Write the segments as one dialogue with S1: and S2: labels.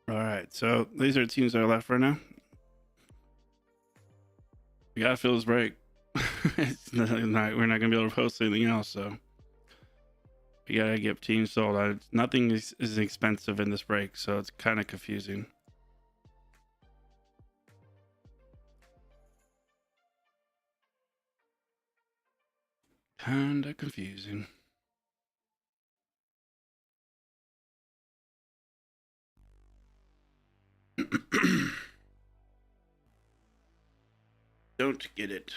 S1: All right, so these are the teams that are left right now. We gotta fill this break. We're not gonna be able to post anything else, so we gotta get teams sold. Nothing is expensive in this break, so it's kind of confusing. Kinda confusing. Don't get it.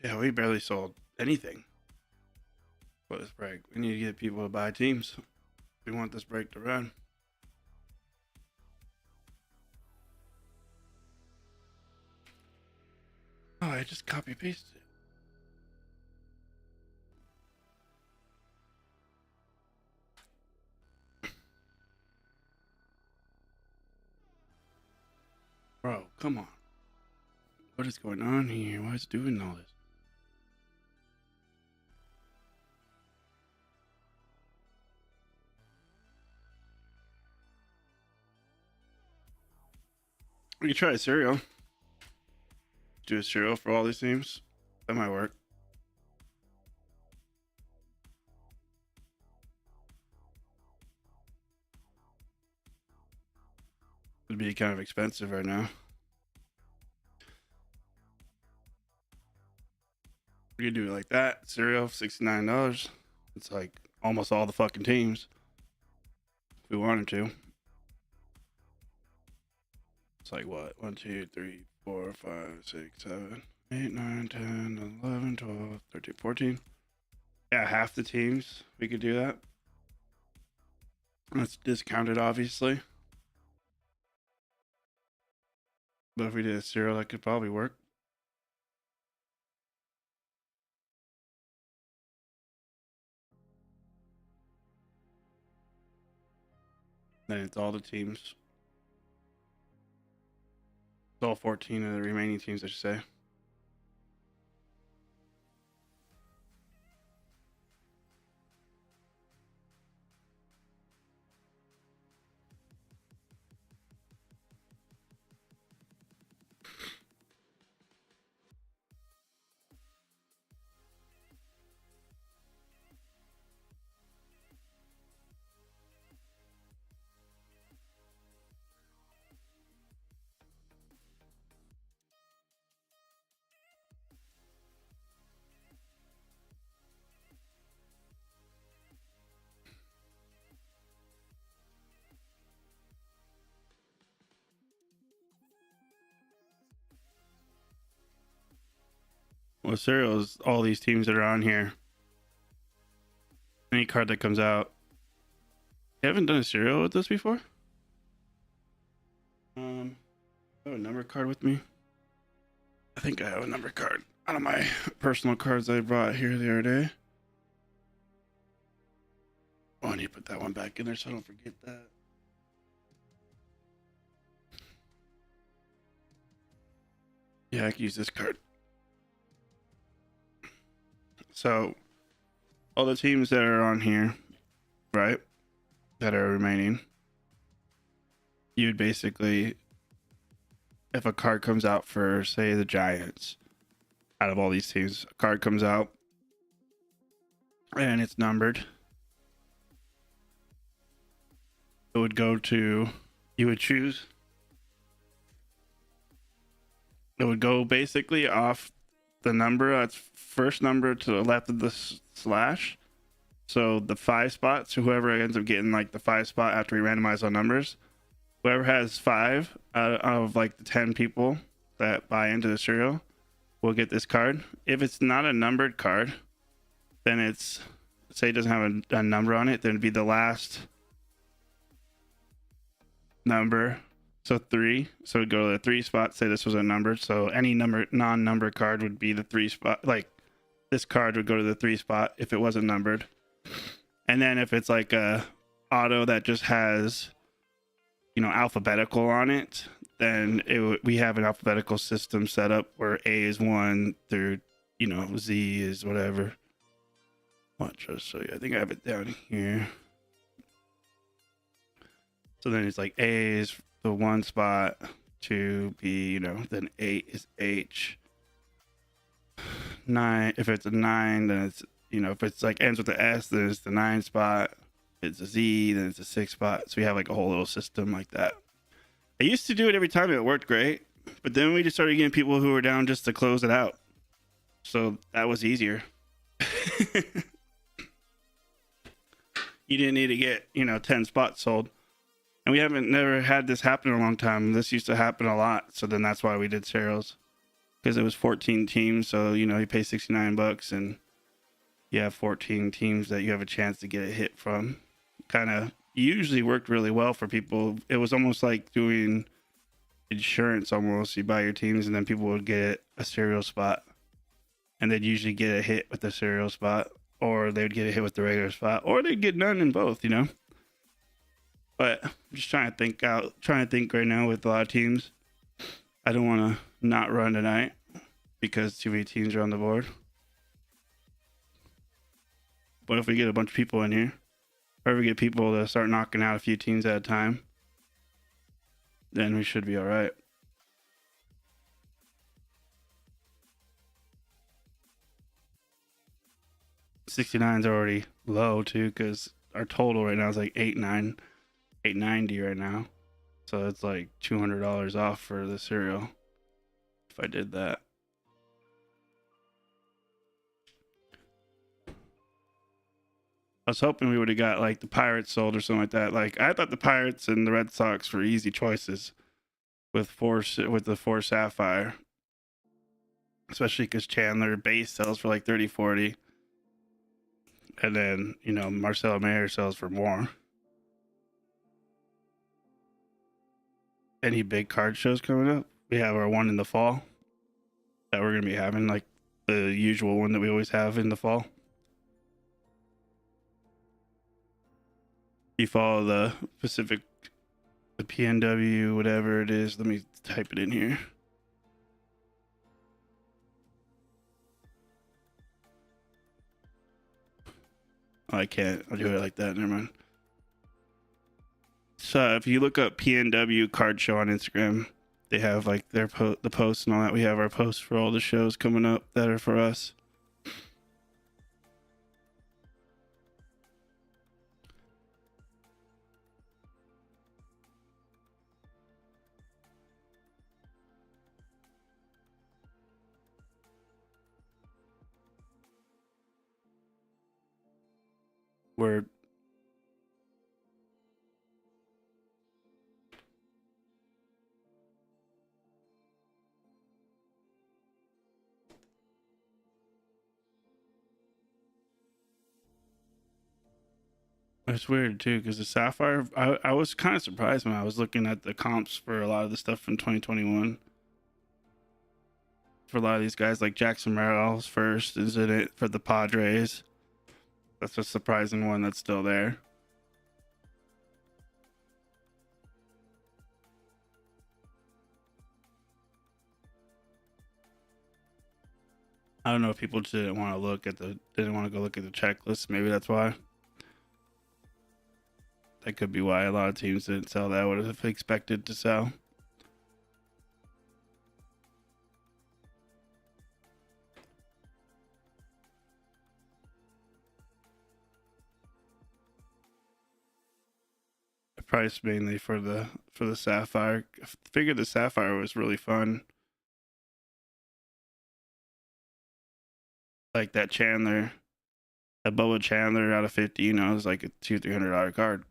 S1: Yeah, we barely sold anything for this break. We need to get people to buy teams. We want this break to run. Oh, I just copy pasted it. Bro, come on. What is going on here? Why is it doing all this? We could try a serial. Do a serial for all these teams. That might work. It'd be kind of expensive right now. We could do it like that. Serial, $69. It's like almost all the fucking teams. If we wanted to. It's like what? 1, 2, 3, 4, 5, 6, 7, 8, 9, 10, 11, 12, 13, 14. Yeah, half the teams. We could do that. That's discounted, obviously. But if we did a serial, that could probably work. Then it's all the teams. It's all 14 of the remaining teams, I should say. Well, serial is all these teams that are on here. Any card that comes out. You haven't done a serial with this before? I have a number card with me. I think I have a number card out of my personal cards I brought here the other day. Oh, I need to put that one back in there so I don't forget that. Yeah, I can use this card. So, all the teams that are on here, right, that are remaining, you'd basically if a card comes out for, say, the Giants, out of all these teams, a card comes out and it's numbered, it would go to, you would choose, it would go basically off the number that's first number to the left of the slash. So the 5 spots, whoever ends up getting like the 5 spot after we randomize on numbers, whoever has 5 out of like the 10 people that buy into the cereal will get this card. If it's not a numbered card, then it's, say it doesn't have a number on it, then it'd be the last number. So 3. So it'd go to the 3 spot, say this was a number. So any number, non-number card would be the 3 spot. Like this card would go to the 3 spot if it wasn't numbered. And then if it's like a auto that just has, you know, alphabetical on it, then we have an alphabetical system set up where A is 1 through, you know, Z is whatever. Watch, I'll show you. I think I have it down here. So then it's like A is the 1 spot, 2 B, you know, then 8 is H. 9, if it's a 9, then it's, you know, if it's like ends with the S, then it's the 9 spot. If it's a Z, then it's a 6 spot. So we have like a whole little system like that. I used to do it every time, it worked great, but then we just started getting people who were down just to close it out. So that was easier. You didn't need to get, you know, 10 spots sold. And we haven't never had this happen in a long time. This used to happen a lot. So then that's why we did cereals, because it was 14 teams. So, you know, you pay $69 and you have 14 teams that you have a chance to get a hit from. Kind of usually worked really well for people. It was almost like doing insurance almost. You buy your teams and then people would get a cereal spot, and they'd usually get a hit with the cereal spot, or they'd get a hit with the regular spot, or they'd get none in both, you know. But I'm just trying to think right now with a lot of teams. I don't want to not run tonight because too many teams are on the board. But if we get a bunch of people in here, or if we get people to start knocking out a few teams at a time, then we should be all right. $69's already low too, because our total right now is like $890 right now. So it's like $200 off for the cereal if I did that. I was hoping we would have got like the Pirates sold or something like that. Like I thought the Pirates and the Red Sox were easy choices with the 4 Sapphire, especially because Chandler base sells for like 30-40, and then, you know, Marcelo Mayer sells for more. Any big card shows coming up? We have our one in the fall that we're gonna be having, like the usual one that we always have in the fall. You follow the Pacific, the PNW, whatever it is. Let me type it in here. Oh, I can't. I'll do it like that. Never mind. So if you look up PNW card show on Instagram, they have like their the posts and all that. We have our posts for all the shows coming up that are for us. Word. It's weird too, because the Sapphire, I was kind of surprised when I was looking at the comps for a lot of the stuff from 2021. For a lot of these guys, like Jackson Merrill's first is in it for the Padres. That's a surprising one that's still there. I don't know if people just didn't want to go look at the checklist. Maybe that's why. That could be why a lot of teams didn't sell that. I would have expected to sell. price mainly for the Sapphire. I figured the Sapphire was really fun. Like that Chandler, that Bubba Chandler out of 50, you know, is like a $200-300 card.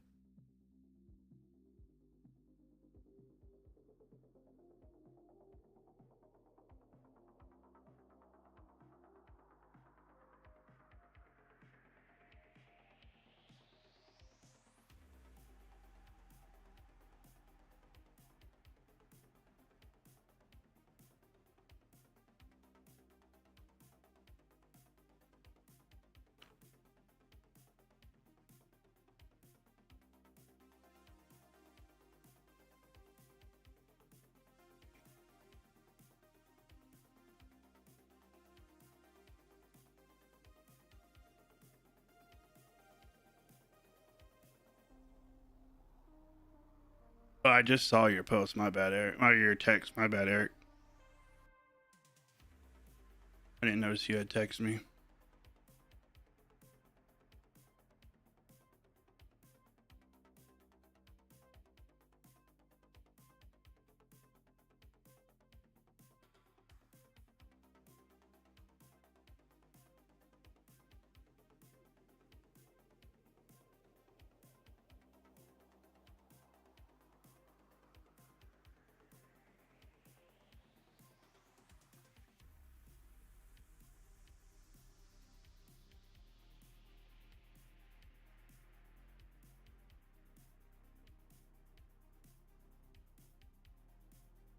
S1: Oh, I just saw your post. My bad, Eric. Or your text. My bad, Eric. I didn't notice you had texted me.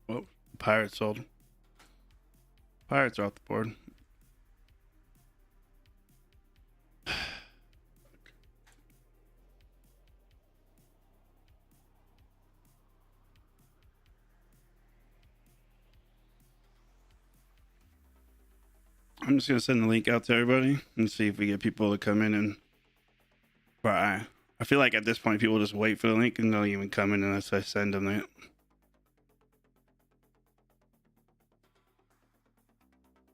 S1: Oh, Pirates sold. Pirates are off the board. I'm just gonna send the link out to everybody and see if we get people to come in and buy. I feel like at this point people just wait for the link and don't even come in unless I send them it.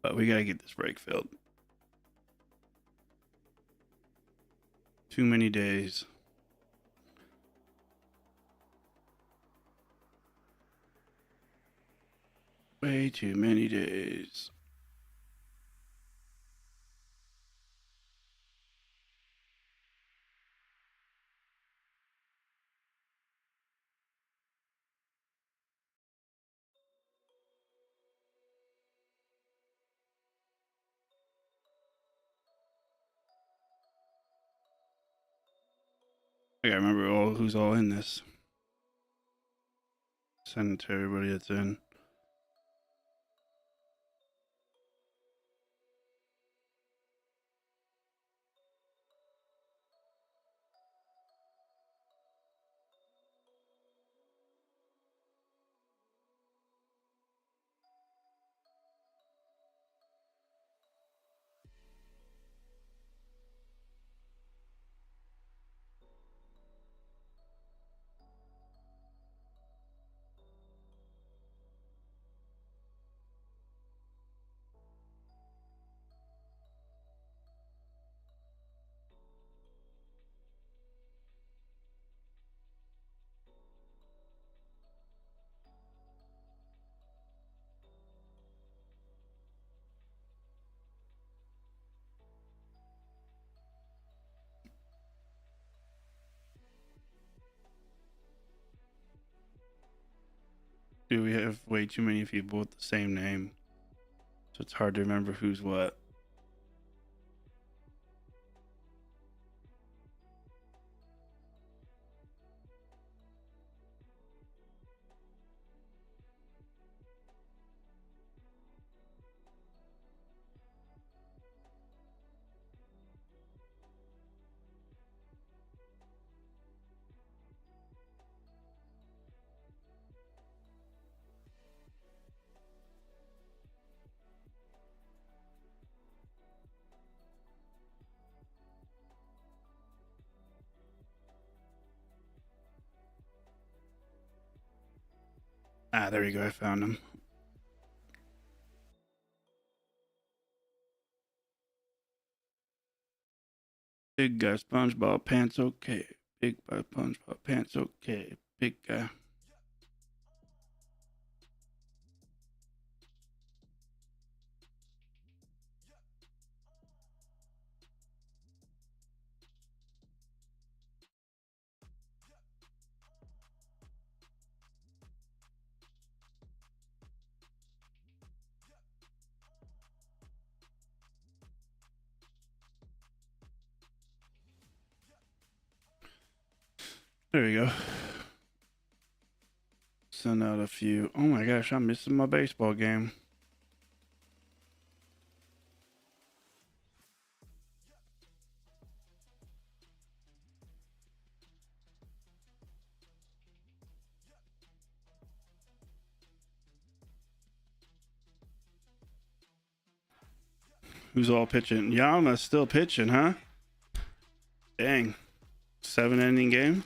S1: But we gotta get this break filled. Too many days. Way too many days. I gotta remember who's all in this. Send it to everybody that's in. Dude, we have way too many people with the same name, so it's hard to remember who's what. Ah, there we go. I found him. Big guy, SpongeBob pants. Okay. Big by SpongeBob pants. Okay, big guy. There we go. Send out a few. Oh my gosh, I'm missing my baseball game. Who's all pitching? Yama's still pitching, huh? Dang. 7-inning game.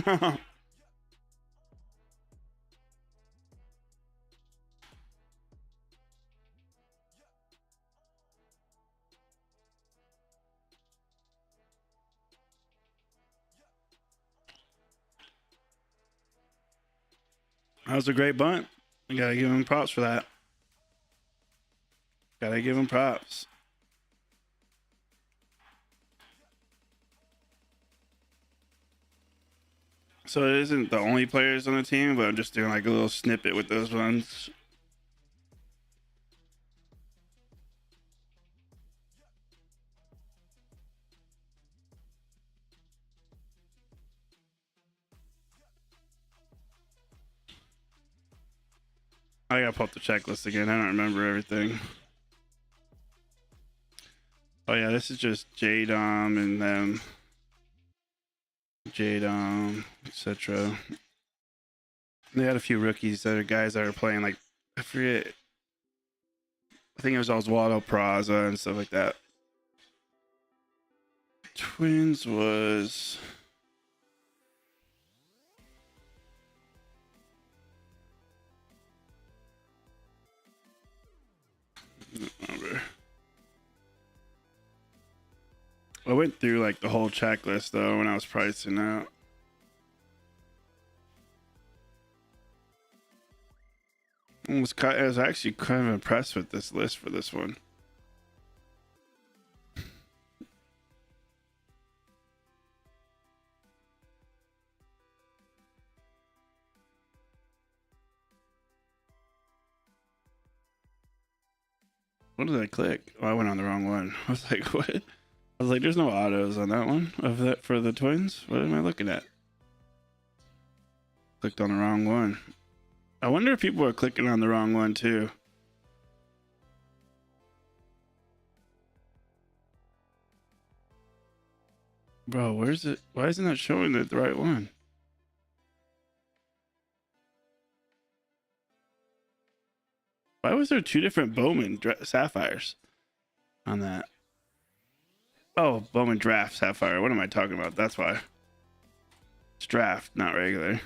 S1: That was a great bunt. I gotta give him props for that. Gotta give him props. So it isn't the only players on the team, but I'm just doing like a little snippet with those ones. I gotta pull up the checklist again. I don't remember everything. Oh yeah, this is just JDOM and them. JDOM, etc. They had a few rookies that are guys that are playing like I forget. I think it was Oswaldo Peraza and stuff like that. Twins was remember. I went through like the whole checklist though when I was pricing out. I was actually kind of impressed with this list for this one. What did I click? Oh, I went on the wrong one. I was like, what? I was like, there's no autos on that one of that for the Twins. What am I looking at? Clicked on the wrong one. I wonder if people are clicking on the wrong one too. Bro, where's it? Why isn't that showing the right one? Why was there two different Bowman Sapphires on that? Oh, Bowman Draft Sapphire. What am I talking about? That's why. It's draft, not regular.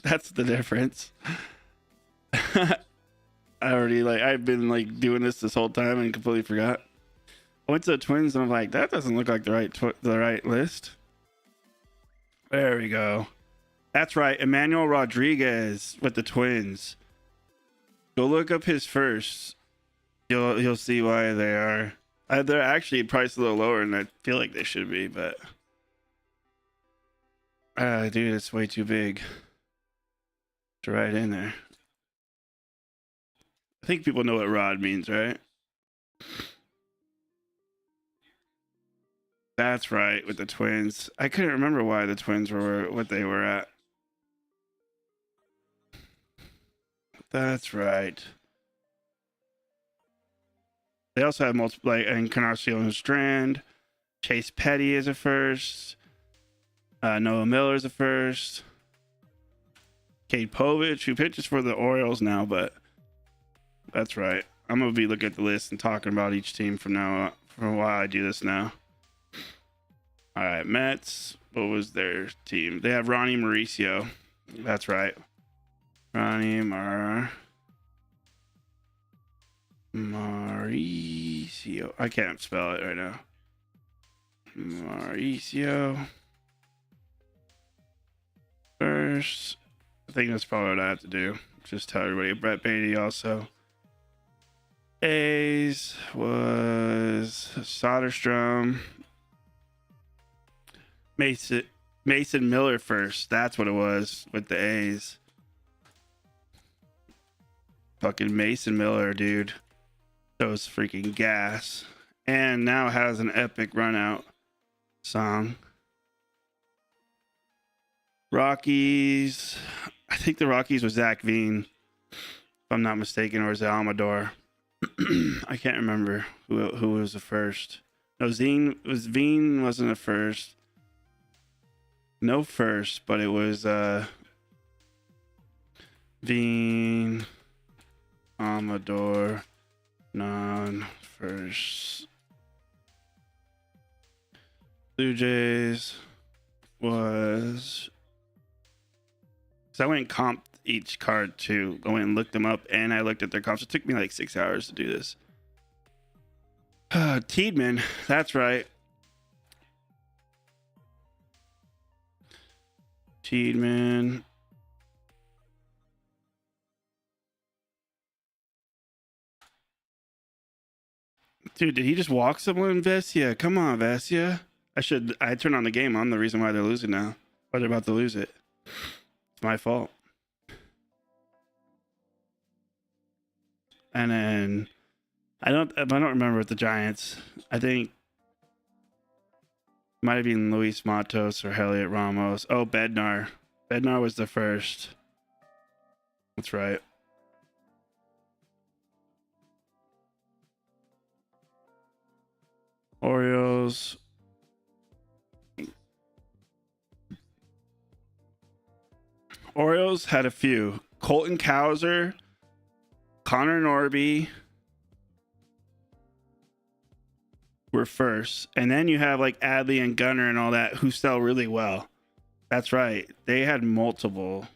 S1: That's the difference. I've been like doing this whole time and completely forgot. I went to the Twins and I'm like, that doesn't look like the right list. There we go. That's right, Emmanuel Rodriguez with the Twins. Go look up his first. You'll see why they are. They're actually priced a little lower than I feel like they should be, but dude, it's way too big to write in there. I think people know what Rod means, right? That's right, with the Twins. I couldn't remember why the Twins were what they were at. That's right. They also have multiple, like Encarnacion and Strand. Chase Petty is a first. Noah Miller is a first. Cade Povich, who pitches for the Orioles now, but that's right. I'm gonna be looking at the list and talking about each team from now on, from why I do this now. All right, Mets. What was their team? They have Ronnie Mauricio. That's right. Ronnie Mauricio. I can't spell it right now. Mauricio. First. I think that's probably what I have to do. Just tell everybody. Brett Beatty also. A's was Soderstrom. Mason Miller first. That's what it was with the A's. Fucking Mason Miller, dude. Those freaking gas. And now has an epic run out song. Rockies. I think the Rockies was Zach Veen, if I'm not mistaken, or is it Amador? I can't remember who was the first. No, Veen wasn't the first. No first, but it was Veen, Amador, non-first. Blue Jays was. So I went and comped each card too. I went and looked them up, and I looked at their comps. It took me like 6 hours to do this. Tiedemann, that's right. Tiedemann. Dude, did he just walk someone, Vesia? Come on, Vesia. I turned on the game. I'm the reason why they're losing now. Or they're about to lose it. It's my fault. And then I don't remember with the Giants. I think might have been Luis Matos or Heliot Ramos. Oh, Bednar. Bednar was the first. That's right. Orioles. Orioles had a few. Colton Cowser, Connor Norby were first. And then you have like Adley and Gunnar and all that who sell really well. That's right. They had multiple.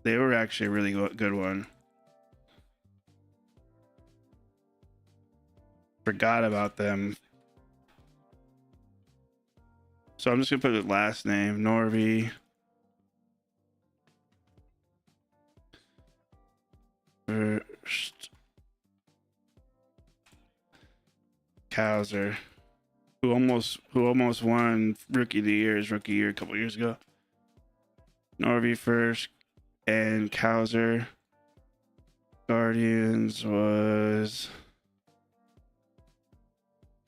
S1: They were actually a really good one. Forgot about them. So I'm just going to put the last name. Norby. First. Cowser, who almost won rookie of the year, his rookie year a couple years ago. Norby first, and Cowser. Guardians was.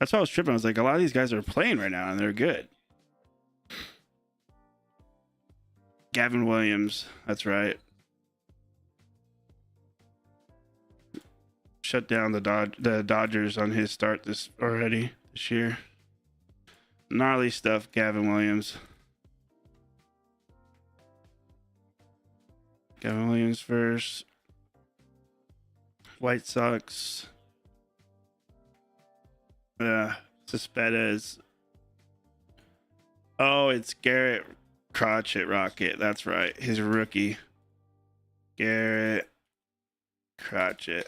S1: That's why I was tripping. I was like, a lot of these guys are playing right now, and they're good. Gavin Williams, that's right. Shut down the Dodgers on his start this year. Gnarly stuff, Gavin Williams. Gavin Williams first. White Sox. Cespedes. Oh, it's Garrett Crotchet Rocket. That's right. His rookie. Garrett Crotchet.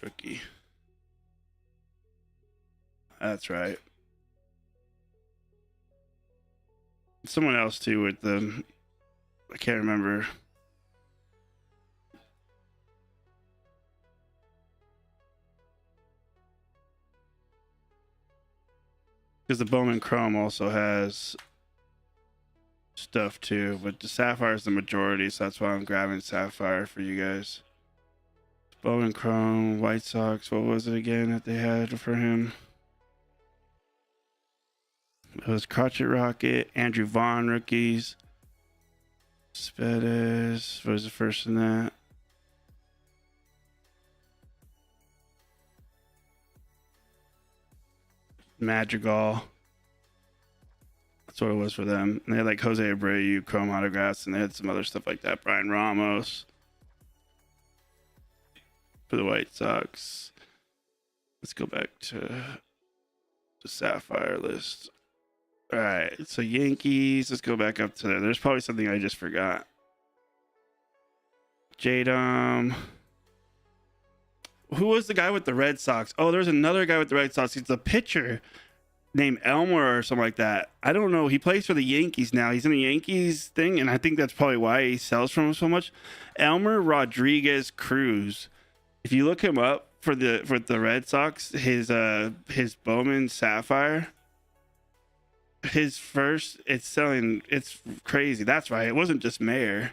S1: Rookie. That's right. Someone else too with the. I can't remember. Because the Bowman Chrome also has stuff too, but the Sapphire is the majority, so that's why I'm grabbing Sapphire for you guys. Bowman Chrome, White Sox. What was it again that they had for him? It was Crotchet Rocket, Andrew Vaughn rookies. Spedes was the first in that. Madrigal. That's what it was for them. And they had like Jose Abreu, Chrome autographs, and they had some other stuff like that. Brian Ramos for the White Sox. Let's go back to the Sapphire list. All right, so Yankees. Let's go back up to there. There's probably something I just forgot. Jadam. Who was the guy with the Red Sox? Oh, there's another guy with the Red Sox. He's a pitcher named Elmer or something like that. I don't know. He plays for the Yankees now. He's in the Yankees thing, and I think that's probably why he sells from him so much. Elmer Rodriguez Cruz. If you look him up for the Red Sox, his BOWMAN Sapphire, his first, it's selling. It's crazy. That's right. It wasn't just Mayer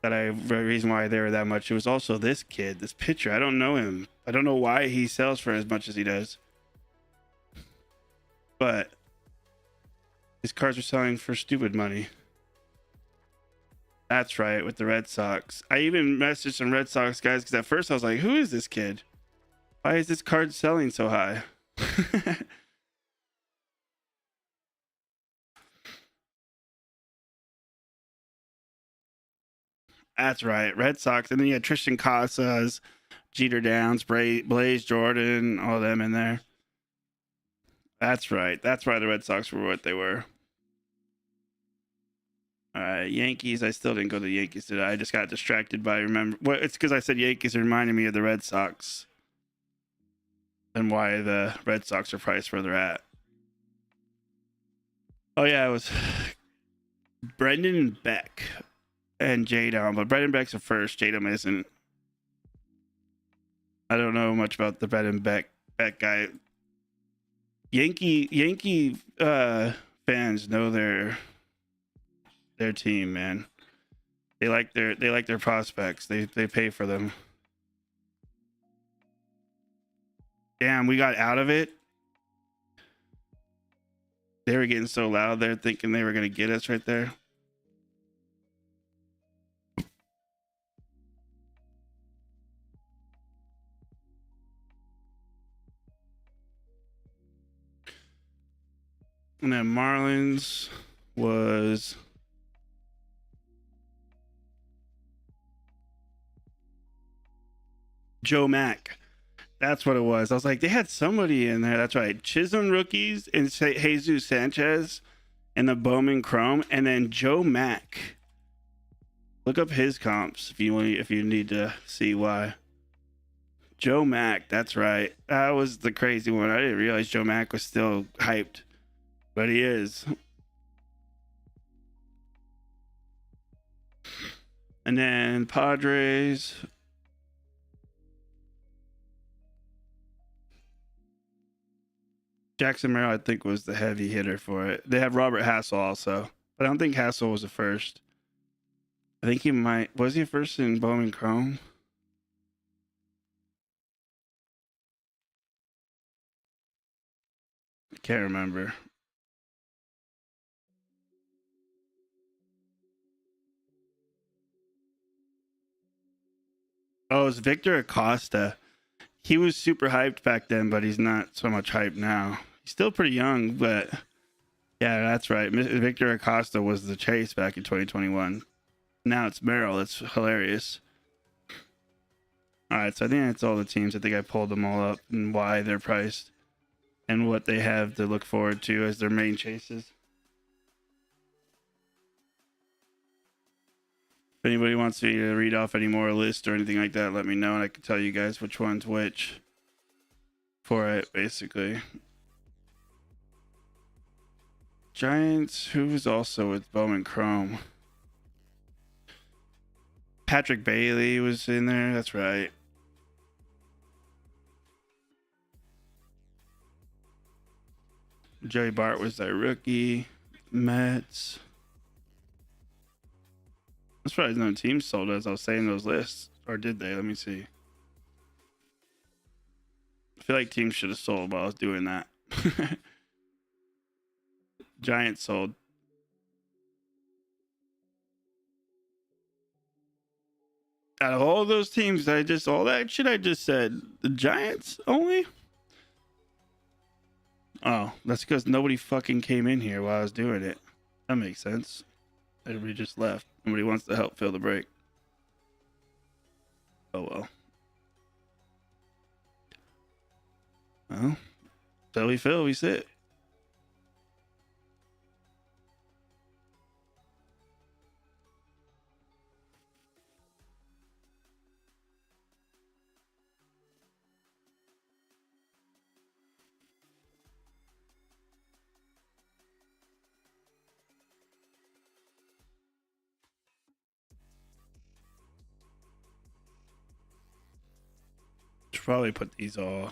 S1: the reason why they were that much. It was also this kid, this pitcher. I don't know him. I don't know why he sells for as much as he does. But his cards are selling for stupid money. That's right, with the Red Sox. I even messaged some Red Sox guys because at first I was like, who is this kid? Why is this card selling so high? That's right, Red Sox. And then you had Tristan Casas, Jeter Downs, Blaze Jordan, all them in there. That's right. That's why the Red Sox were what they were. All right, Yankees. I still didn't go to the Yankees today. I just got distracted by well, it's because I said Yankees are reminding me of the Red Sox and why the Red Sox are priced where they're at. Oh yeah, it was Brendan Beck and Jadam, but Brendan Beck's a first. Jadam isn't. I don't know much about the Brendan Beck guy. Yankee fans know their team, man. They like their prospects. They pay for them. Damn, we got out of it. They were getting so loud there, thinking they were gonna get us right there. And then Marlins was Joe Mack. That's what it was. I was like, they had somebody in there. That's right. Chisholm rookies and Jesus Sanchez and the Bowman Chrome, and then Joe Mack. Look up his comps if you need to see why. Joe Mack, that's right. That was the crazy one. I didn't realize Joe Mack was still hyped, but he is. And then Padres. Jackson Merrill, I think, was the heavy hitter for it. They have Robert Hassel also, but I don't think Hassel was the first. I think he might. Was he first in Bowman Chrome? I can't remember. Oh, it's Victor Acosta. He was super hyped back then, but he's not so much hype now. He's still pretty young, but yeah, that's right. Victor Acosta was the chase back in 2021. Now it's Merrill. It's hilarious. All right, so I think that's all the teams. I think I pulled them all up and why they're priced and what they have to look forward to as their main chases. If anybody wants me to read off any more list or anything like that, let me know and I can tell you guys which one's which for it, basically. Giants, who was also with Bowman Chrome? Patrick Bailey was in there. That's right. Joey Bart was their rookie. Mets. That's probably no team sold as I was saying those lists. Or did they? Let me see. I feel like teams should have sold while I was doing that. Giants sold. Out of all those teams, all that shit I just said, the Giants only? Oh, that's because nobody fucking came in here while I was doing it. That makes sense. Everybody just left. Nobody wants to help fill the break. Oh well. Well, so we fill, we sit. probably put these all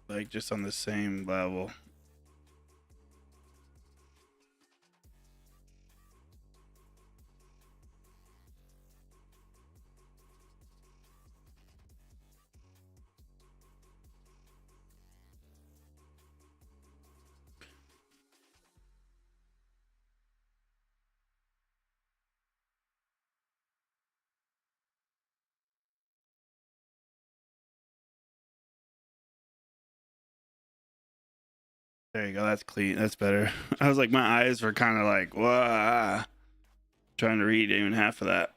S1: like just on the same level. There you go. That's clean. That's better. I was like, my eyes were kind of like, wow, trying to read even half of that.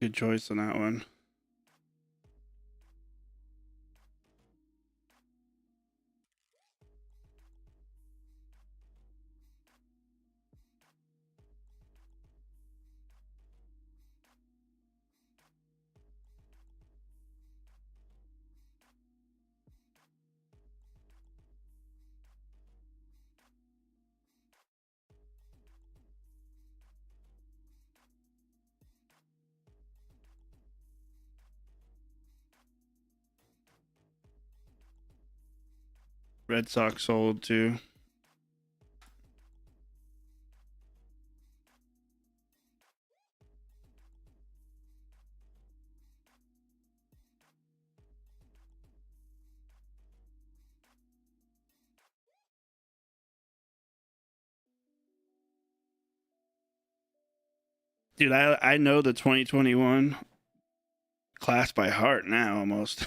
S1: Good choice on that one. Red Sox sold too. Dude, I know the 2021 class by heart now almost.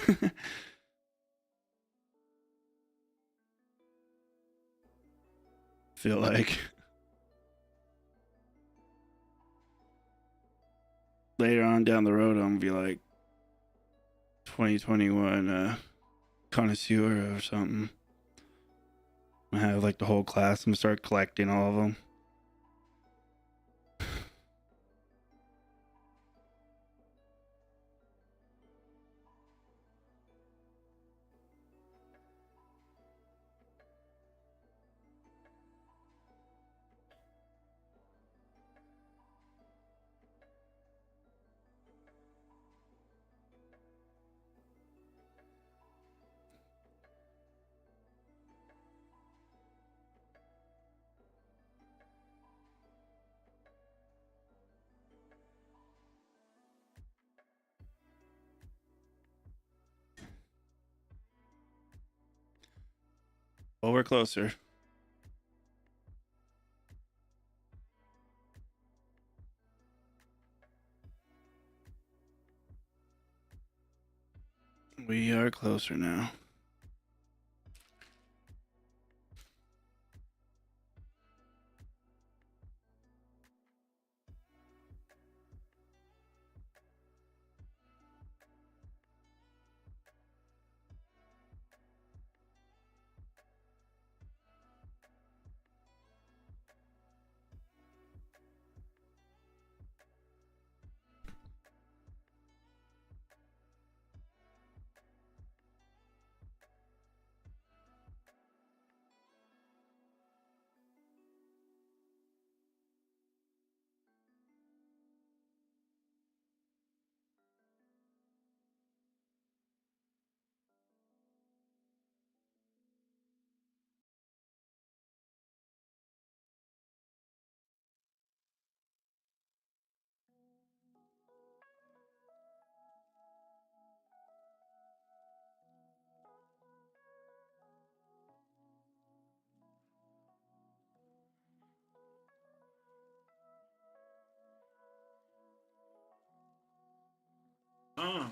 S1: Feel like later on down the road, I'm gonna be like 2021 connoisseur or something. I have like the whole class. I'm gonna start collecting all of them. Well, we're closer. We are closer now. Oh,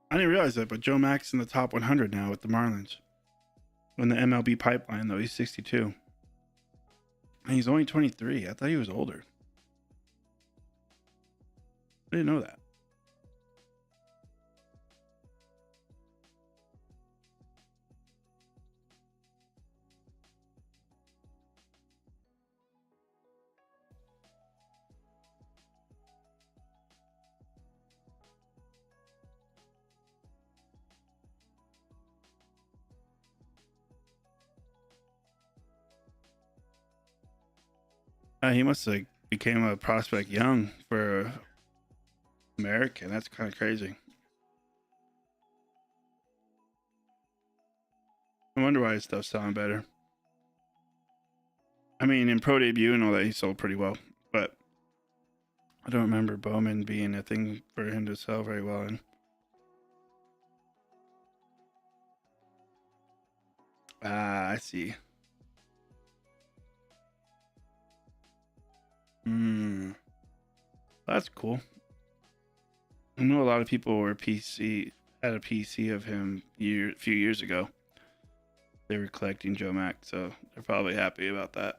S1: I didn't realize that, but Joe Mack's in the top 100 now with the Marlins. In the MLB pipeline, though, he's 62. And he's only 23. I thought he was older. I didn't know that. He must have became a prospect young for American. That's kind of crazy. I wonder why his stuff's selling better. I mean, in pro debut and all that, he sold pretty well, but I don't remember Bowman being a thing for him to sell very well in. Ah, I see. That's cool. I know a lot of people were had a PC of him a few years ago. They were collecting Joe Mack, so they're probably happy about that.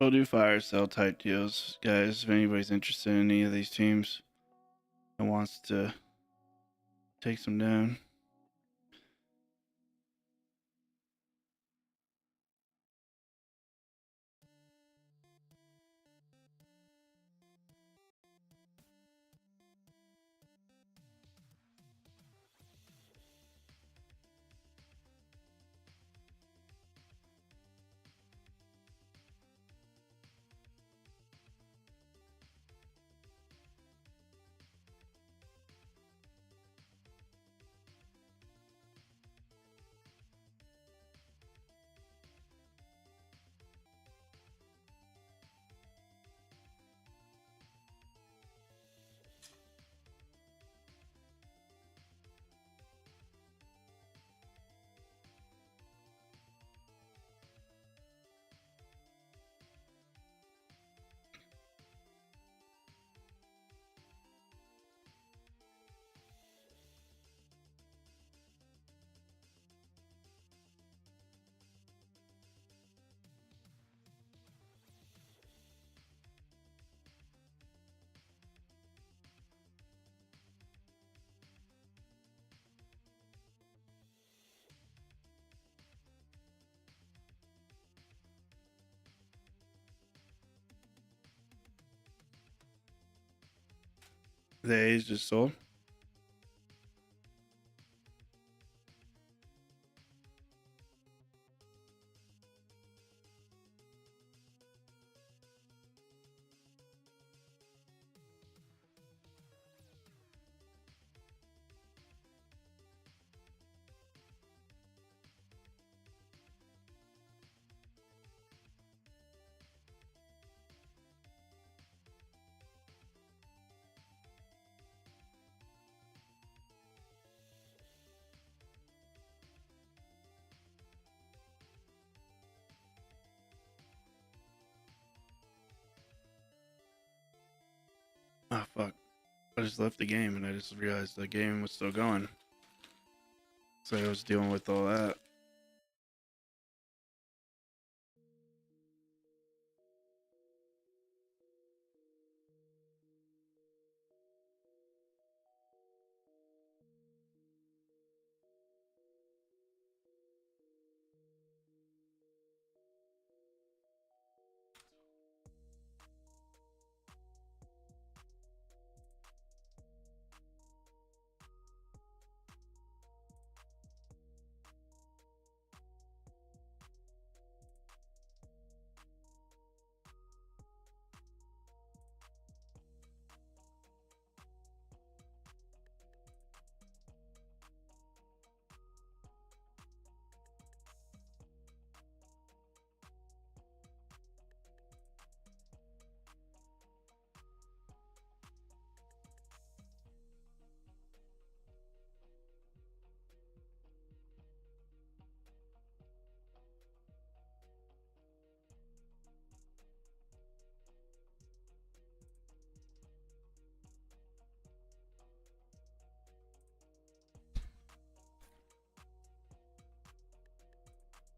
S1: We'll do fire sale type deals, guys. If anybody's interested in any of these teams and wants to take some down. The A's just sold. Oh fuck! I just left the game and I just realized the game was still going. So I was dealing with all that.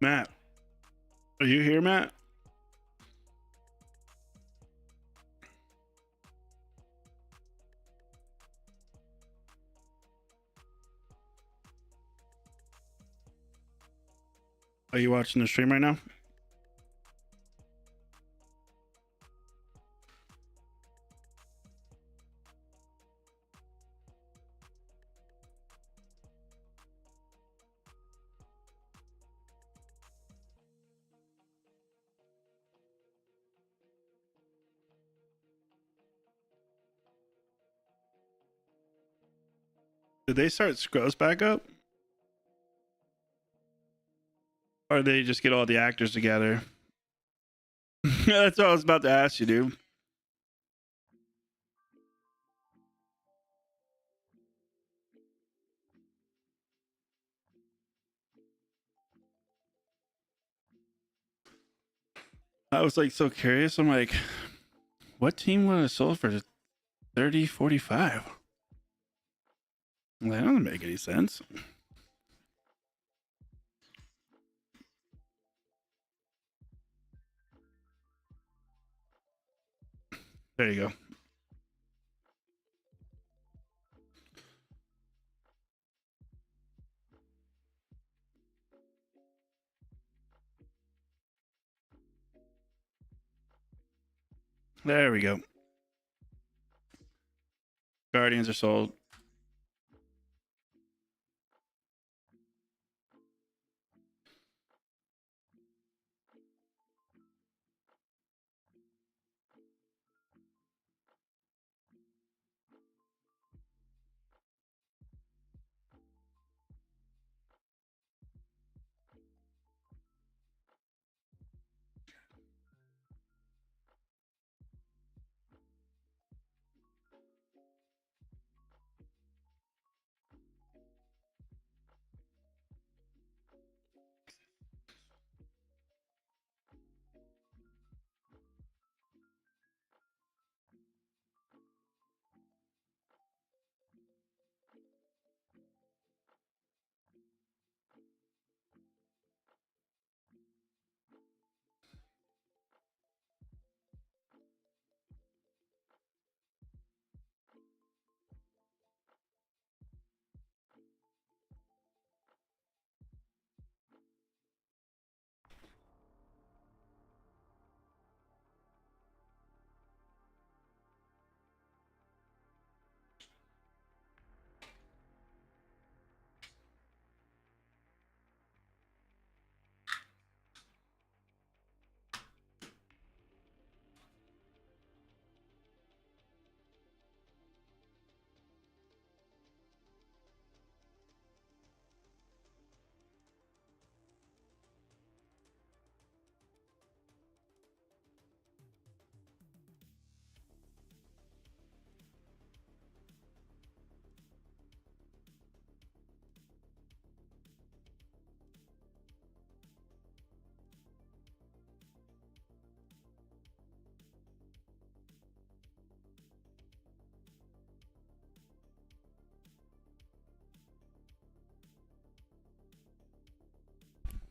S1: Matt, are you here, Matt? Are you watching the stream right now? Did they start Scrubs back up? Or they just get all the actors together? That's what I was about to ask you, dude. I was like so curious. I'm like, what team would have sold for 30, 45? That doesn't make any sense. There you go. There we go. Guardians are sold.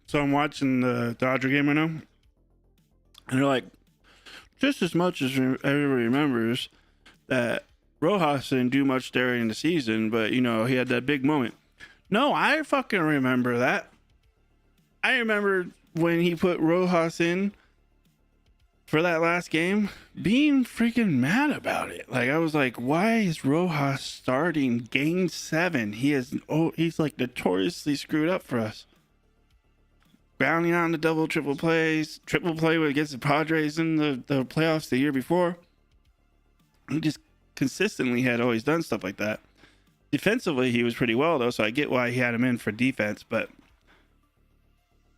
S1: So I'm watching the Dodger game right now, and they're like, just as much as everybody remembers that Rojas didn't do much during the season, but you know he had that big moment. No, I fucking remember that. I remember when he put Rojas in for that last game, being freaking mad about it. Like I was like, why is Rojas starting game 7? He's like notoriously screwed up for us. Grounding on the double, triple plays, triple play against the Padres in the playoffs the year before. He just consistently had always done stuff like that. Defensively, he was pretty well though, so I get why he had him in for defense, but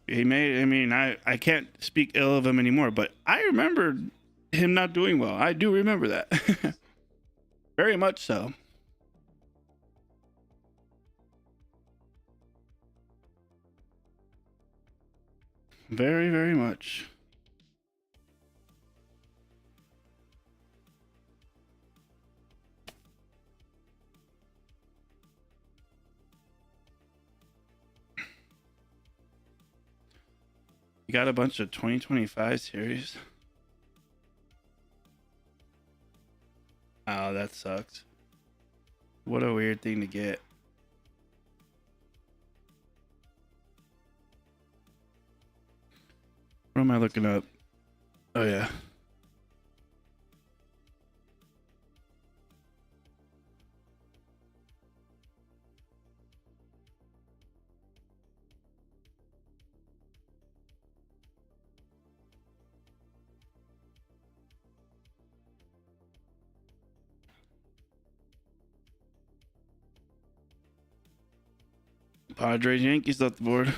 S1: I can't speak ill of him anymore, but I remember him not doing well. I do remember that. Very much so. Very, very much. You got a bunch of 2025 series. Oh, that sucks. What a weird thing to get. What am I looking up? Oh, yeah. Padres Yankees off the board.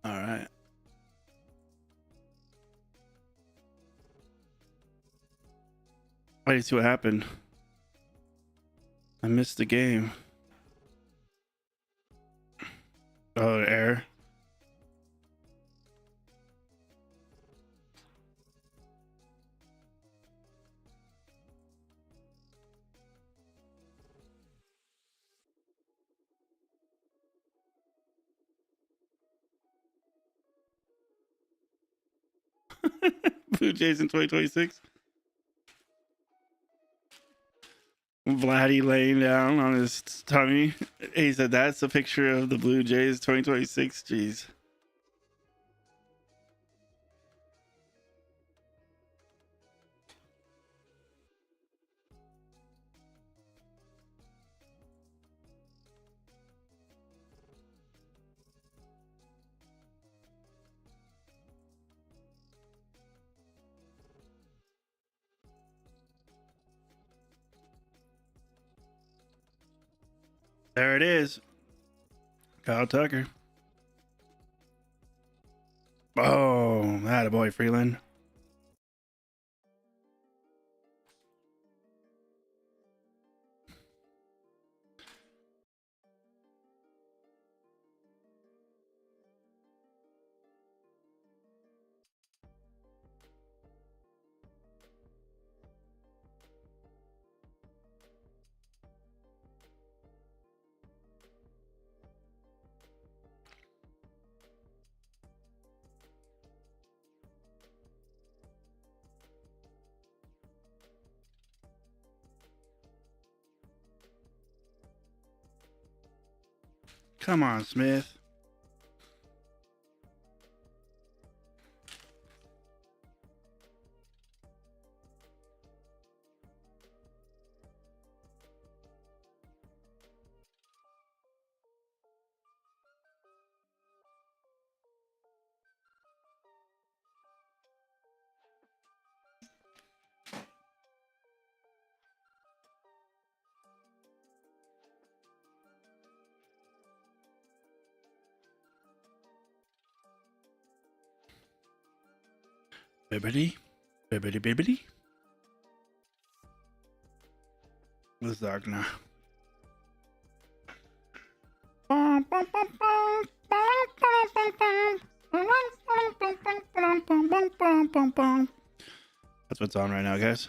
S1: All right. Wait, see what happened. I missed the game. Oh, error. Blue Jays in 2026. Vladdy laying down on his tummy. He said that's a picture of the Blue Jays 2026. Jeez. There it is. Kyle Tucker. Oh, attaboy, Freeland. Come on, Smith. Bibbity. Bibbity bibbity. Lasagna. That's what's on right now, guys.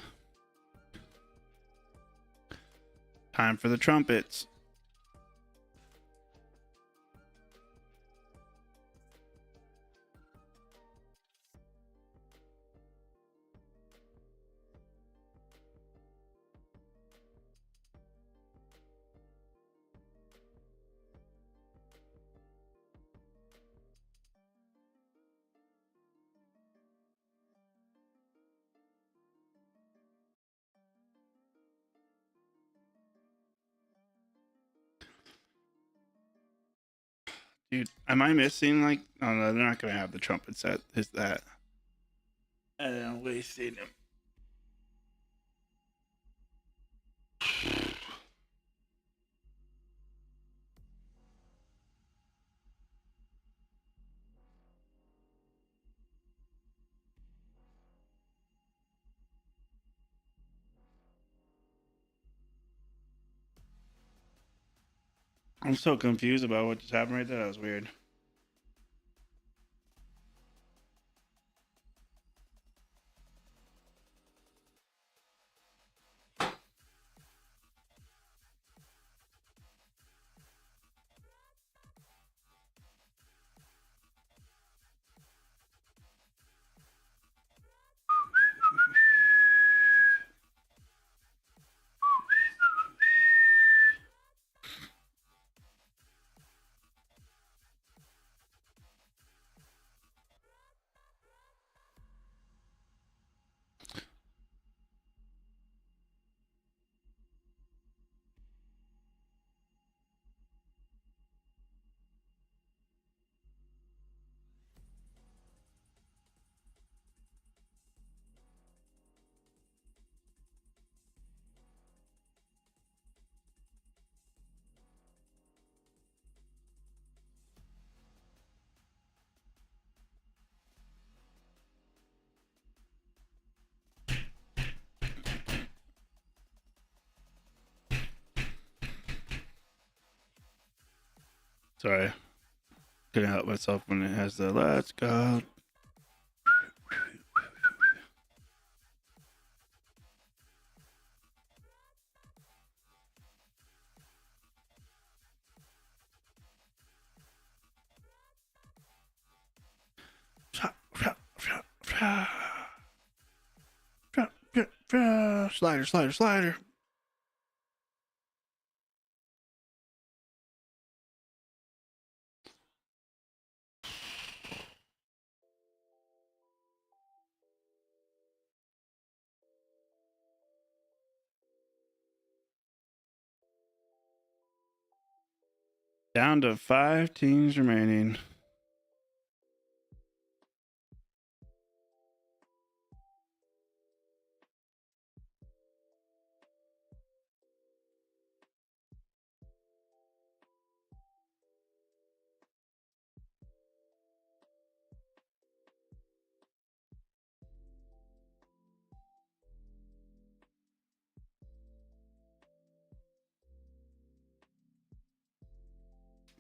S1: Time for the trumpets. Dude, am I missing like? Oh no, they're not gonna have the trumpet set. Is that? And then wasting them. I'm so confused about what just happened right there. That was weird. Sorry, couldn't help myself when it has the "Let's go." Slider, slider, slider. Down to 5 teams remaining.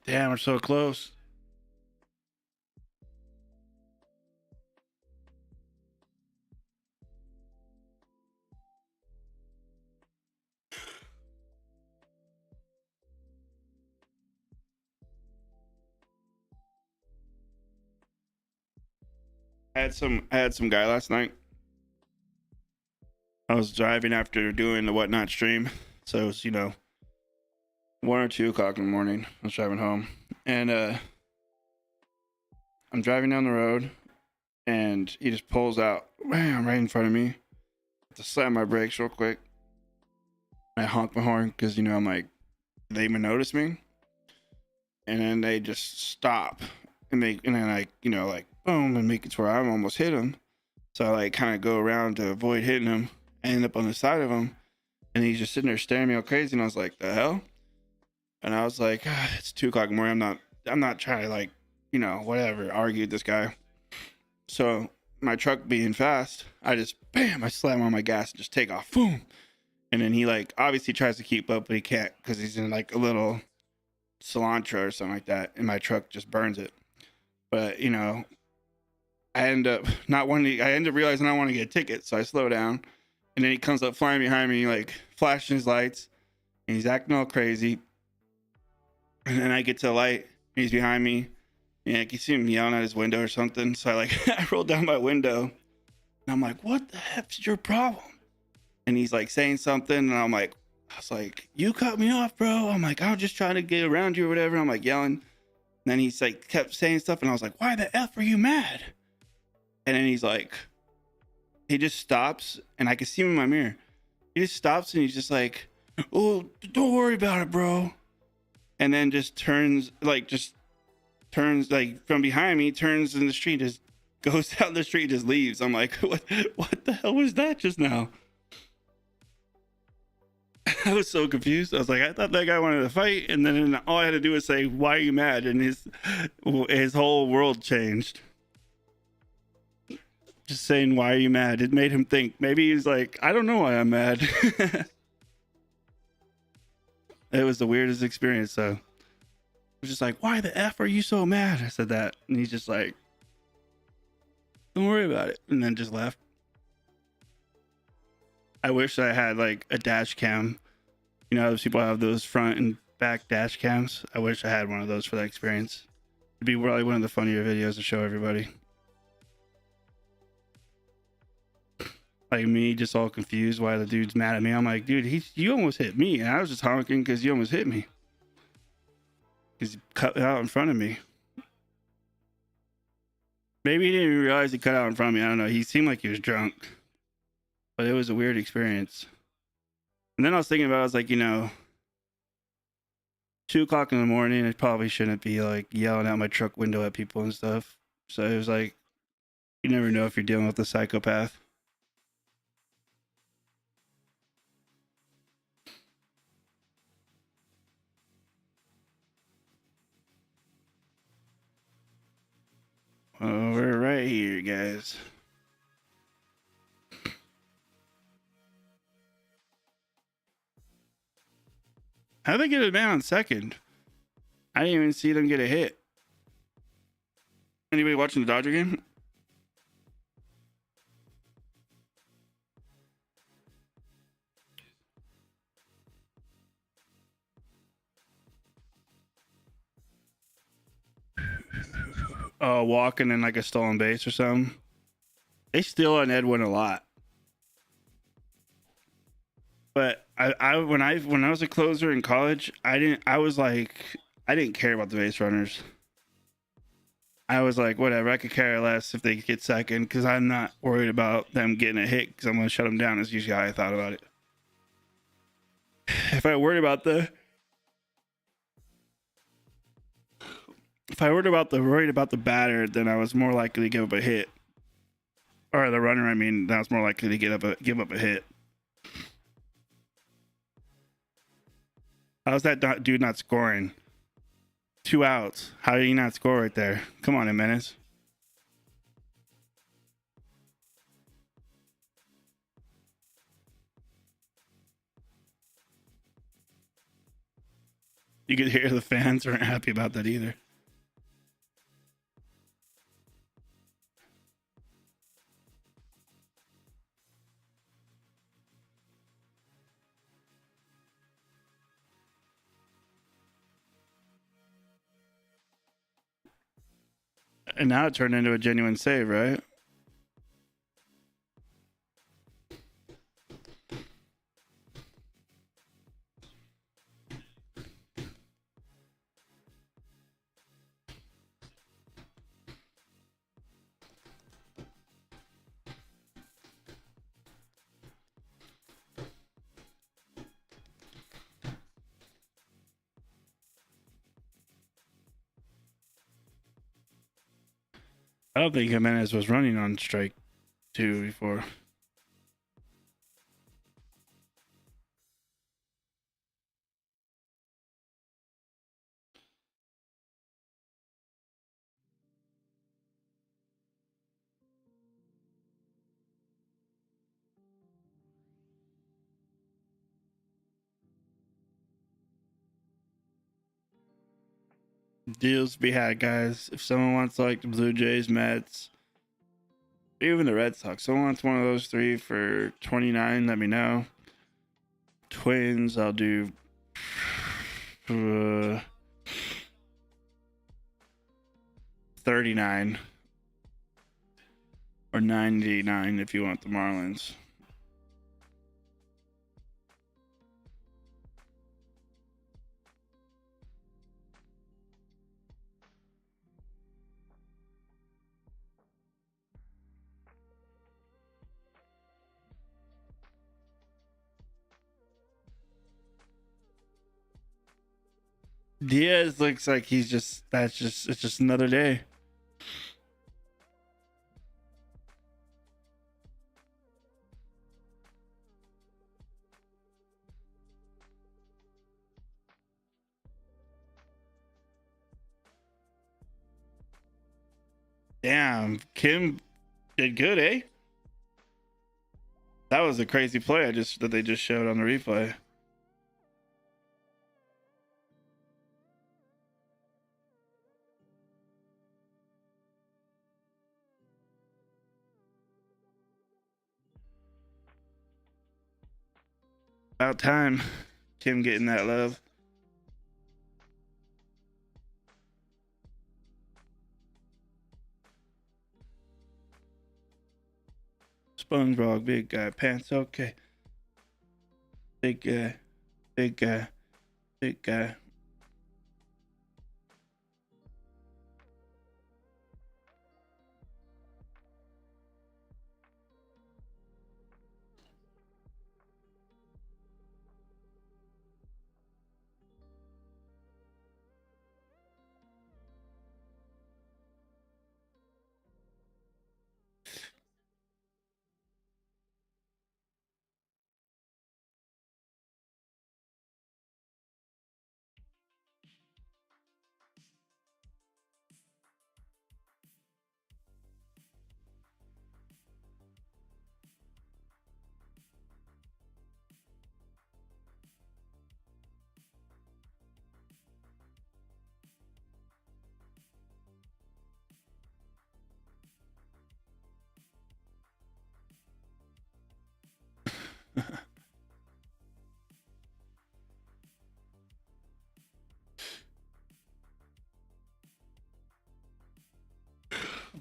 S1: Damn, we're so close. I had some guy last night. I was driving after doing the whatnot stream, so it was 1 or 2 o'clock in the morning. I was driving home, and I'm driving down the road, and he just pulls out, bam, right in front of me. I have to slam my brakes real quick. I honk my horn because I'm like, they even notice me, and then they just stop, and then like boom, and make it to where I'm almost hit him. So I like kind of go around to avoid hitting him. I end up on the side of him, and he's just sitting there staring at me all crazy. And I was like, "The hell?" And I was like, "It's 2 o'clock in the morning. I'm not trying to whatever, argue with this guy." So my truck being fast, I slam on my gas and just take off, boom. And then he like obviously tries to keep up, but he can't because he's in like a little cilantro or something like that, and my truck just burns it. But I end up realizing I want to get a ticket, so I slow down, and then he comes up flying behind me, like flashing his lights, and he's acting all crazy. And then I get to the light, and he's behind me, and I can see him yelling at his window or something. So I roll down my window, and I'm like, "What the heck's your problem?" And he's like saying something, and I was like, "You cut me off, bro." I'm like, "I'm just trying to get around you or whatever." I'm like yelling, and then he's like kept saying stuff, and I was like, "Why the F are you mad?" And then he just stops, and I can see him in my mirror. He just stops, and he's just like, "Oh, don't worry about it, bro." And then just turns, like, just turns like from behind me, turns in the street, just goes down the street, just leaves. I'm like, what the hell was that just now? I was so confused. I was like, I thought that guy wanted to fight, and then all I had to do was say, "Why are you mad?" And his whole world changed. Just saying, "Why are you mad?" It made him think. Maybe he's like, I don't know why I'm mad. It was the weirdest experience. So I was just like, "Why the f are you so mad?" I said that, and he's just like, "Don't worry about it," and then just left. I wish I had like a dash cam. You know, those people have those front and back dash cams. I wish I had one of those for that experience. It'd be probably one of the funnier videos to show everybody. Like me, just all confused why the dude's mad at me. I'm like, dude, you almost hit me, and I was just honking because you almost hit me. Because he cut out in front of me. Maybe he didn't even realize he cut out in front of me. I don't know. He seemed like he was drunk, but it was a weird experience. And then I was thinking about it, I was like, you know, 2 o'clock in the morning, I probably shouldn't be like yelling out my truck window at people and stuff. So it was like, you never know if you're dealing with a psychopath. Oh, we're right here, guys. How'd they get it down on second? I didn't even see them get a hit. Anybody watching the Dodger game? Walking in like a stolen base or something. They steal on Edwin a lot. But when I was a closer in college, I didn't care about the base runners. I was like, whatever, I could care less if they get second because I'm not worried about them getting a hit because I'm going to shut them down. Is usually how I thought about it. If I worried about the batter, then I was more likely to give up a hit. Or the runner, I mean, I was more likely to give up a hit. How's that dude not scoring? 2 outs. How did he not score right there? Come on, Jimenez. You could hear the fans weren't happy about that either. And now it turned into a genuine save, right? I don't think Jimenez was running on strike 2 before. Deals to be had, guys. If someone wants like the Blue Jays, Mets, even the Red Sox, someone wants one of those 3 for 29, let me know. Twins, I'll do 39 or 99 if you want the Marlins. Diaz looks like he's just it's just another day. Damn, Kim did good, eh? That was a crazy play that they just showed on the replay. About time Kim getting that love. SpongeBob, big guy, pants okay. Big guy, big guy, big guy.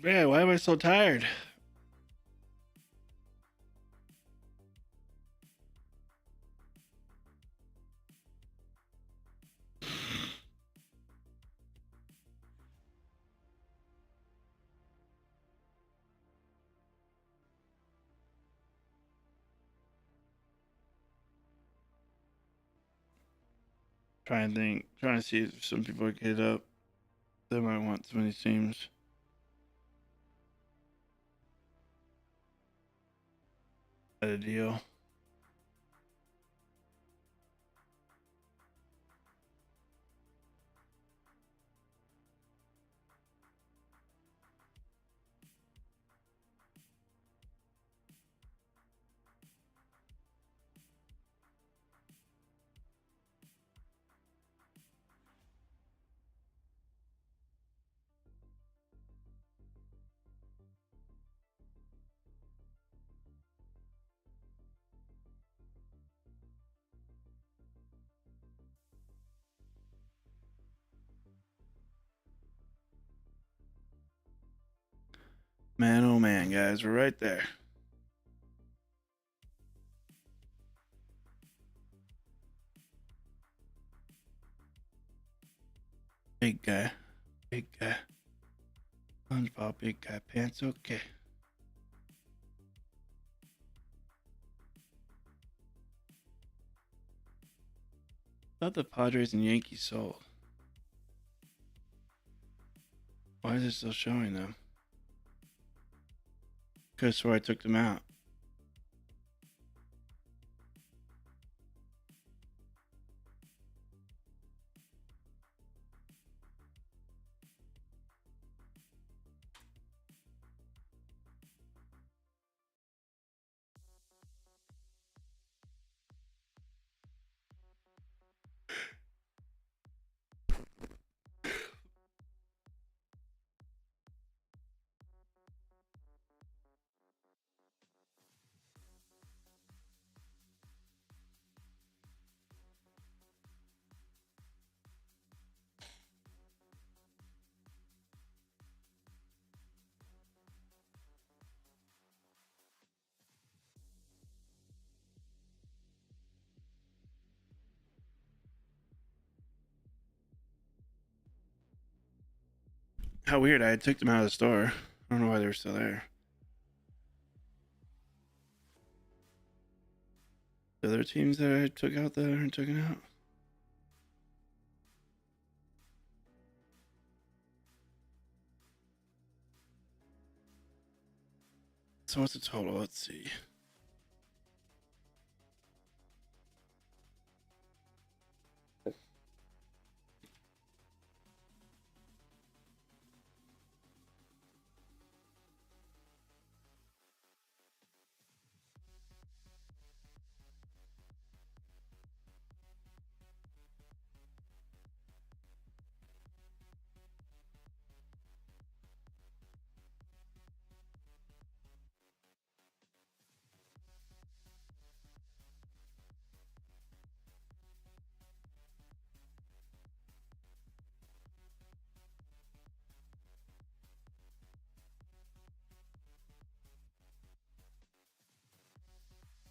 S1: Man, why am I so tired? Trying to see if some people get up. They might want some of these teams. At a deal. Man, oh man, guys, we're right there. Big guy, big guy. SpongeBob, big guy, pants okay. Thought the Padres and Yankees sold. Why is it still showing them? Because where I took them out. How weird, I took them out of the store. I don't know why they were still there. The other teams that I took out that aren't taken out. So what's the total? Let's see.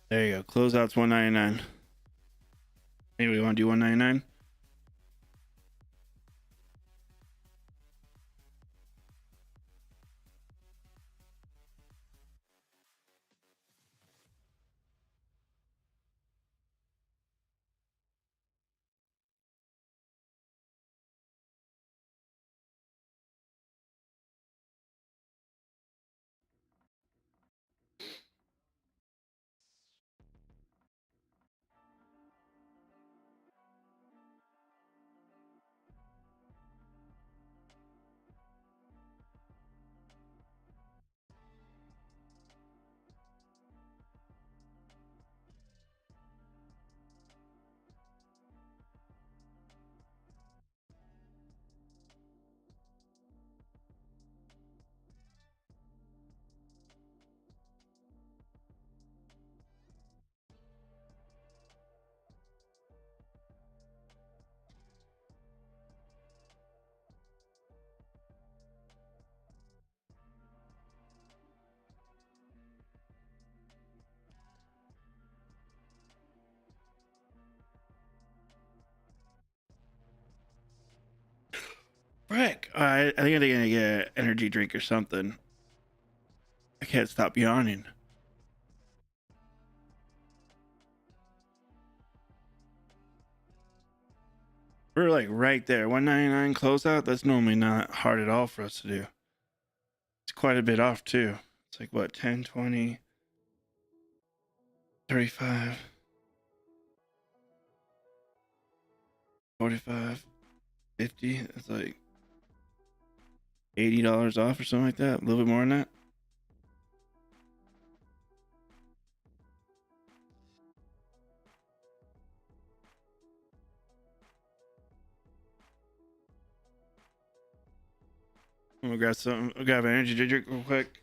S1: There you go. Closeout's $199. Maybe we want to do $199. Frick. I think I'm gonna get an energy drink or something. I can't stop yawning. We're like right there. $199 closeout. That's normally not hard at all for us to do. It's quite a bit off too. It's like what, 10, 20, 35, 45, 50. It's like $80 off or something like that. A little bit more than that. I'm gonna grab some. I'll grab an energy drink real quick.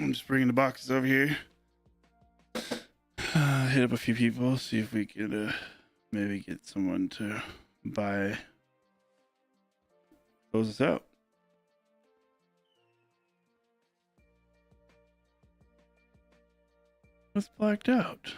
S1: I'm just bringing the boxes over here. Hit up a few people, see if we could maybe get someone to buy. Close this out. What's blacked out?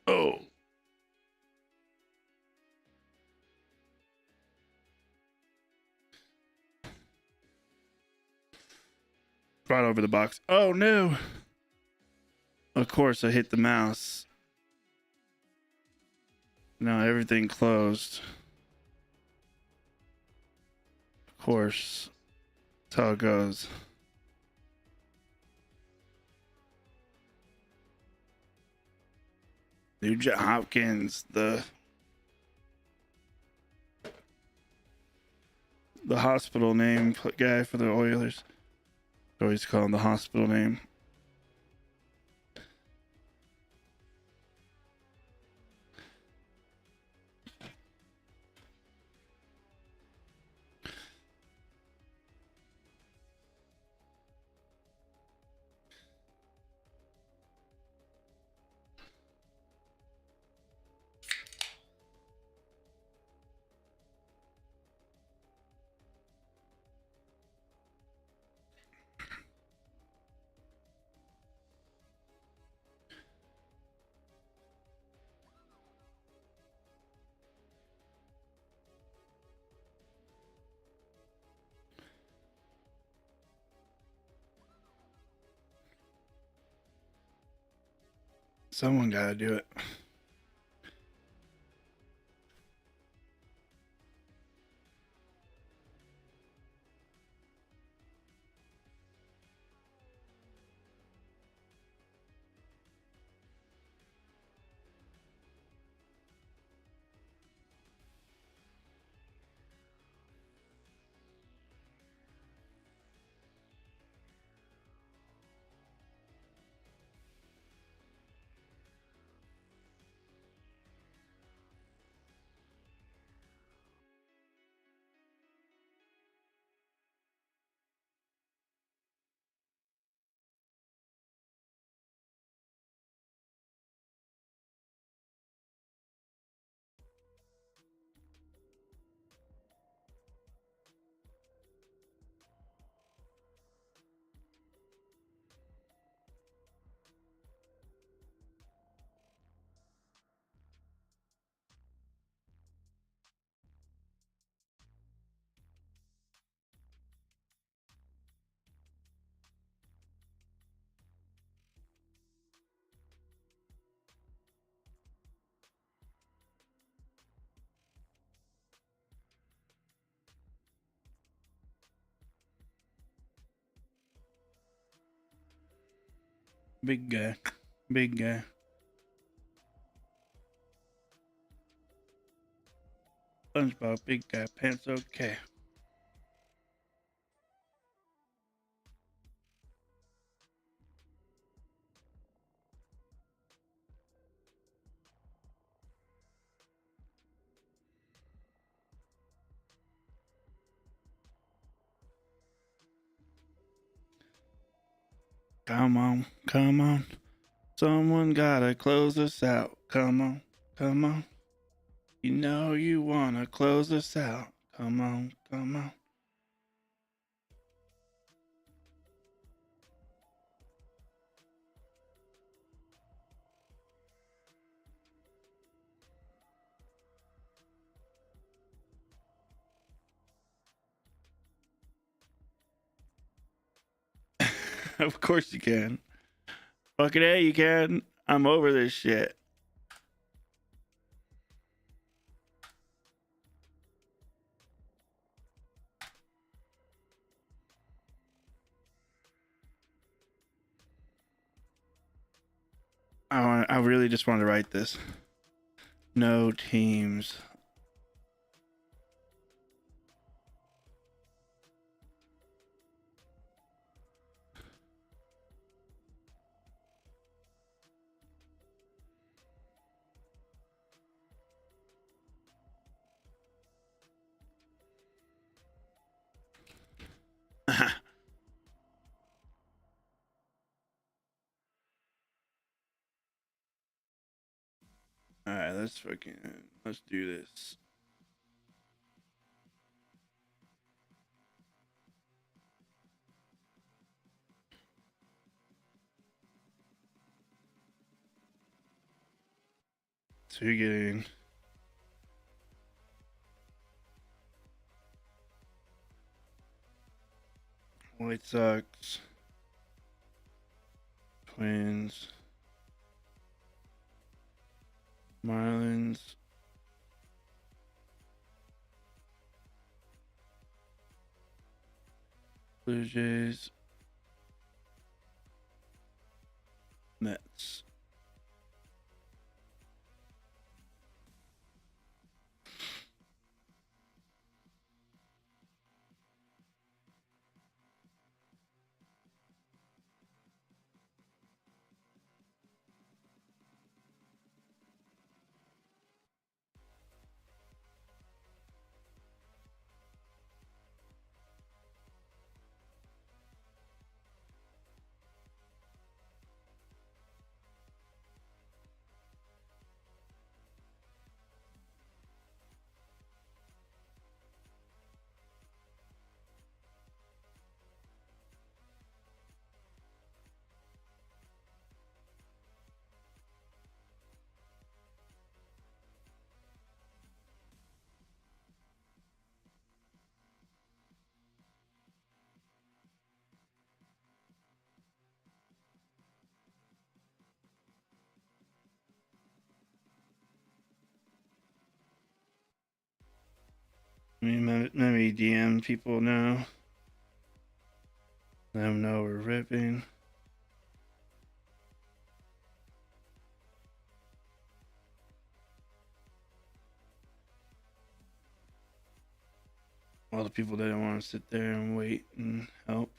S1: Oh. Brought over the box. Oh no. Of course I hit the mouse. Now everything closed. Of course. That's how it goes. Nugent Hopkins, the hospital name guy for the Oilers. Always call him the hospital name. Someone gotta do it. Big guy. Big guy. SpongeBob, big guy, pants okay. Come on, come on. Someone gotta close us out. Come on, come on. You know you wanna close us out. Come on, come on. Of course you can. Fucking A, you can. I'm over this shit. I really just wanted to write this. No teams. All right, let's do this. So you're getting White Sox, Twins, Marlins, Blue Jays, Mets. I mean, maybe DM people now. Let them know we're ripping. All the people that don't want to sit there and wait and help.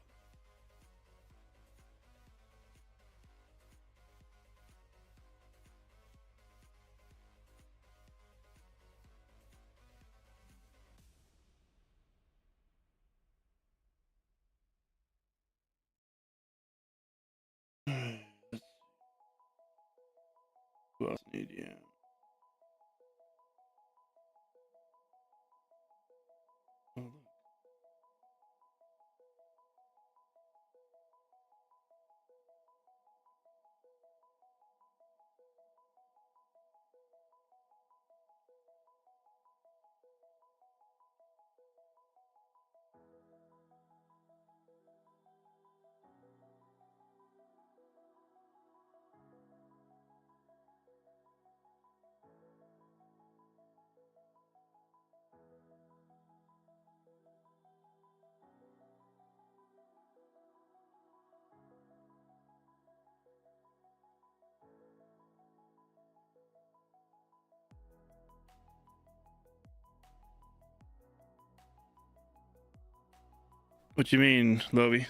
S1: Who else need DM? Oh, look. What you mean, Lovey?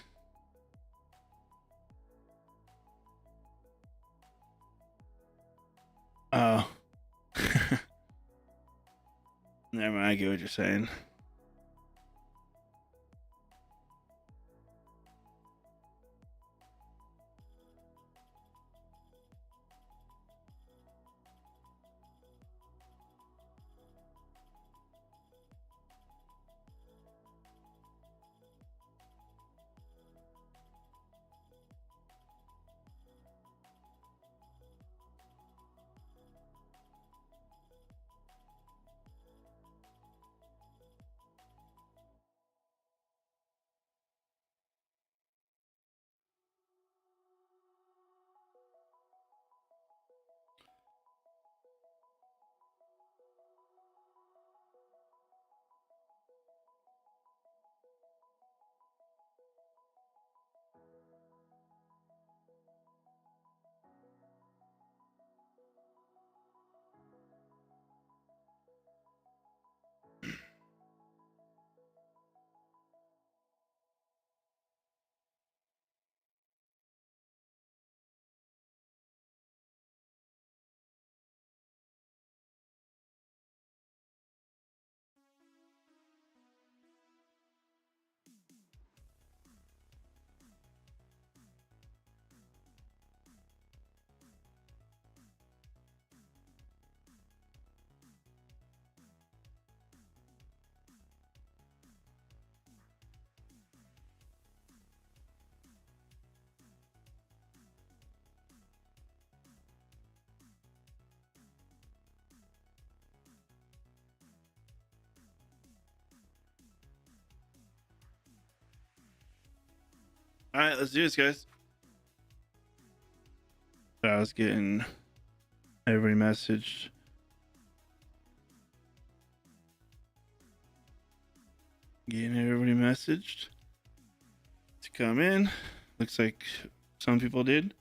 S1: Oh. Never mind, I get what you're saying. All right, let's do this, guys. I was getting every message. Getting everybody messaged to come in. Looks like some people did.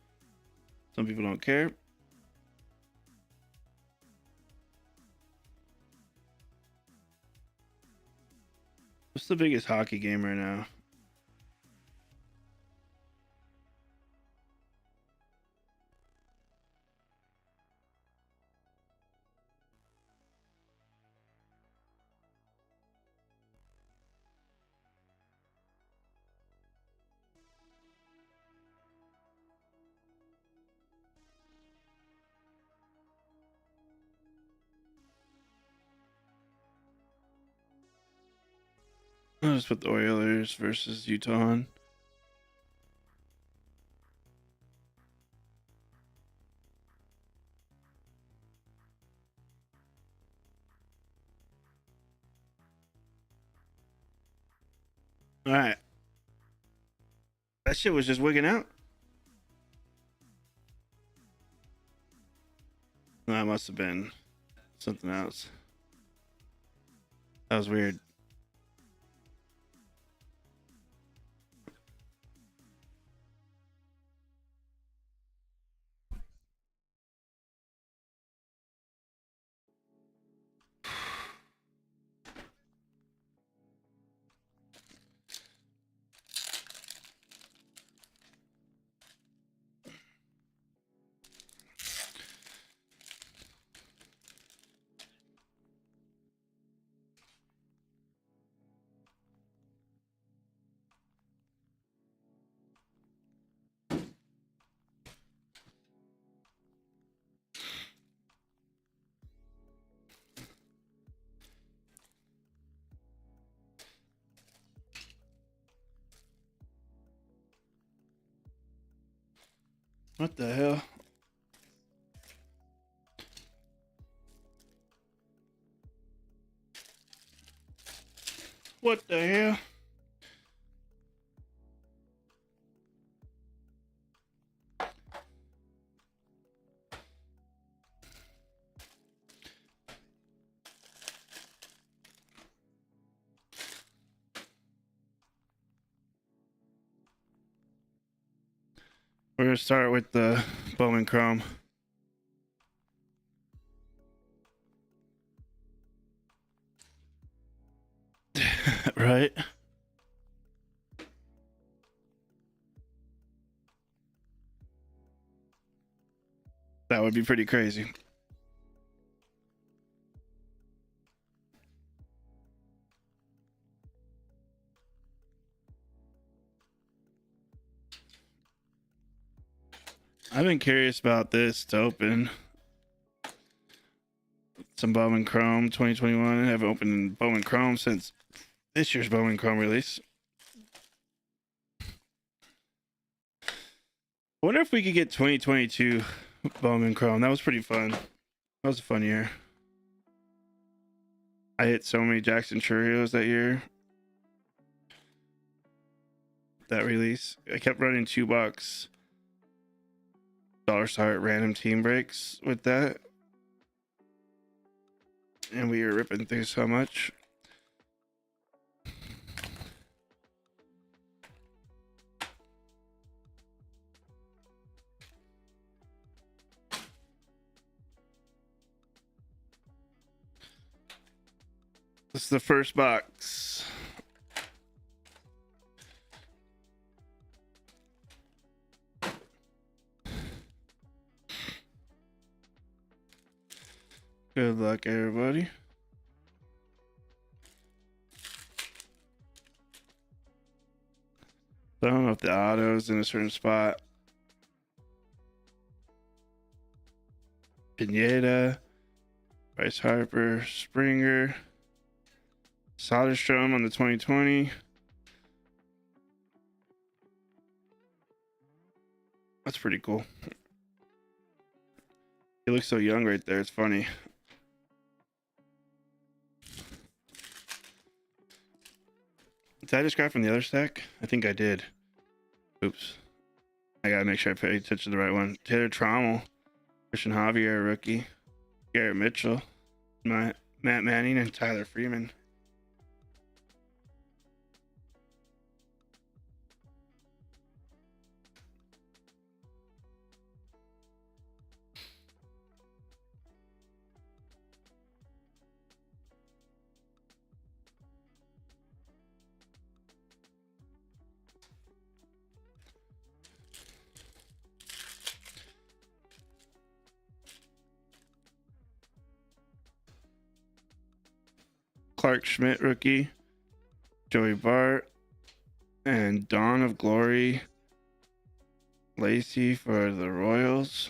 S1: Some people don't care. What's the biggest hockey game right now? I'll just put the Oilers versus Utah on. All right. That shit was just wigging out. That must have been something else. That was weird. What the hell? What the hell? We're gonna start with the Bowman Chrome. Right? That would be pretty crazy. I've been curious about this to open some Bowman Chrome 2021. I haven't opened Bowman Chrome since this year's Bowman Chrome release. I wonder if we could get 2022 Bowman Chrome. That was pretty fun. That was a fun year. I hit so many Jackson Churrios that year. That release. I kept running $2 dollar start random team breaks with that. And we were ripping through so much. This is the first box. Good luck, everybody. I don't know if the auto's in a certain spot. Pineda, Bryce Harper, Springer, Soderstrom on the 2020. That's pretty cool. He looks so young right there. It's funny. Did I just grab from the other stack? I think I did. Oops. I gotta make sure I pay attention to the right one. Taylor Trommel, Christian Javier, rookie. Garrett Mitchell, Matt Manning, and Tyler Freeman. Clark Schmidt, rookie. Joey Bart and Dawn of Glory Lacey for the Royals.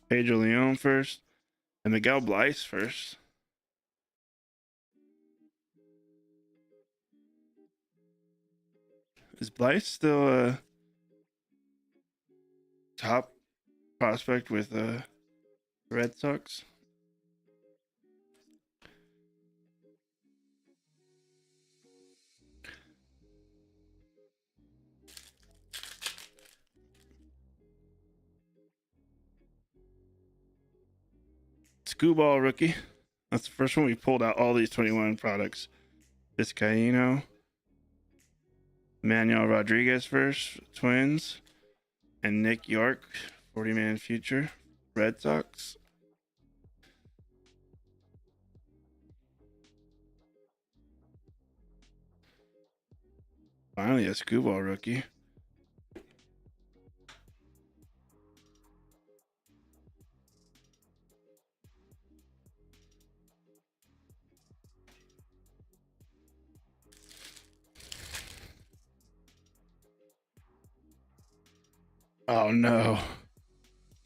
S1: Pedro Leon first. And Miguel Blyce first. Is Blyce still a top prospect with Red Sox? Scooball rookie. That's the first one we pulled out all these 21 products. Vizcaíno. Manuel Rodriguez first, Twins. And Nick York, 40-man future, Red Sox. Finally a Scooball rookie. Oh no.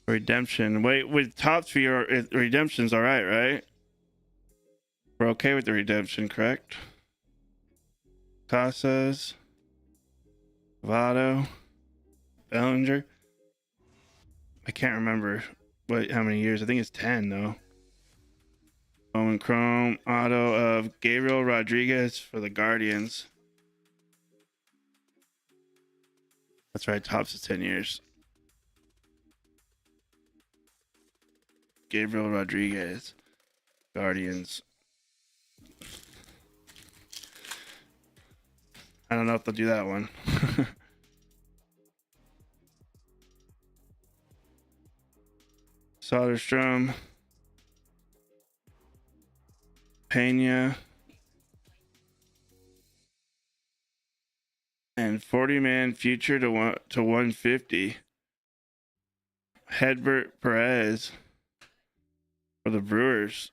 S1: Redemption. Wait, with top three, redemption's all right, right? We're okay with the redemption, correct? Casas, Votto, Bellinger. I can't remember how many years. I think it's 10 though. Bowman Chrome auto of Gabriel Rodriguez for the Guardians. That's right, tops is 10 years. Gabriel Rodriguez, Guardians. I don't know if they'll do that one. Soderstrom, Pena, and 40-man future to 150. Hedbert Perez for the Brewers.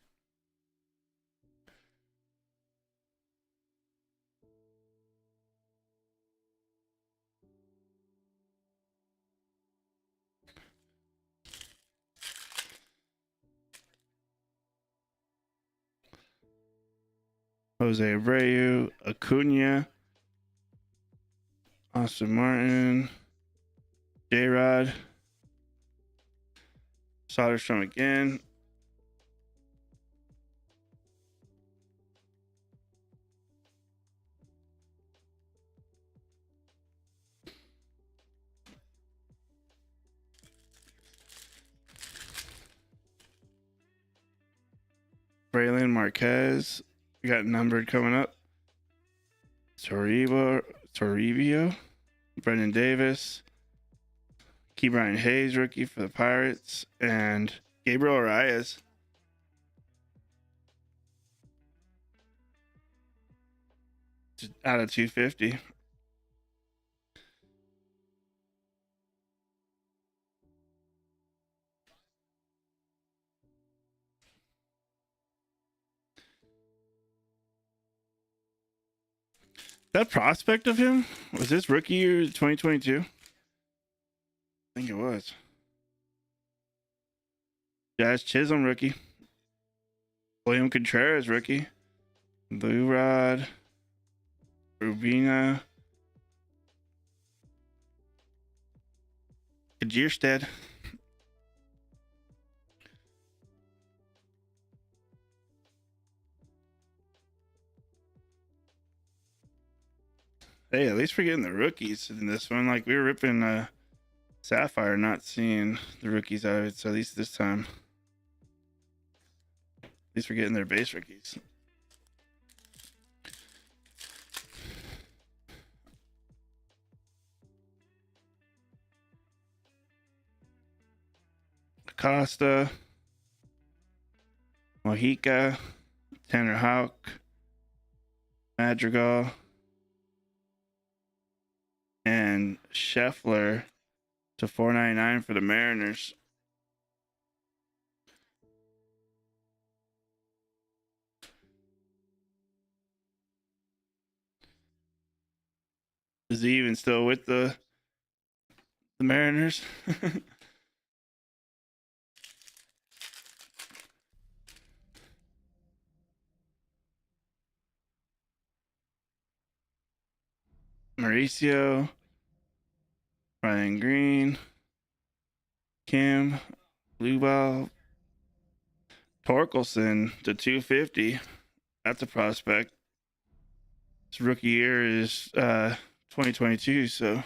S1: Jose Abreu, Acuna, Austin Martin, J-Rod, Soderstrom again. Braylon Marquez. We got numbered coming up. Toribio, Brendan Davis, Ke'Bryan Hayes, rookie for the Pirates, and Gabriel Arias. Out of 250. That prospect of him, was this rookie year 2022? I think it was. Jazz Chisholm rookie. William Contreras rookie. Blue Rod. Rubina. Kajirstead. Hey, at least we're getting the rookies in this one. Like we were ripping Sapphire, not seeing the rookies out of it. So at least this time, at least we're getting their base rookies. Acosta, Mojica, Tanner Houck, Madrigal, and Scheffler to 499 for the Mariners. Is he even still with the Mariners? Mauricio, Ryan Green, Kim, Lubal, Torkelson to 250. That's a prospect. His rookie year is 2022, so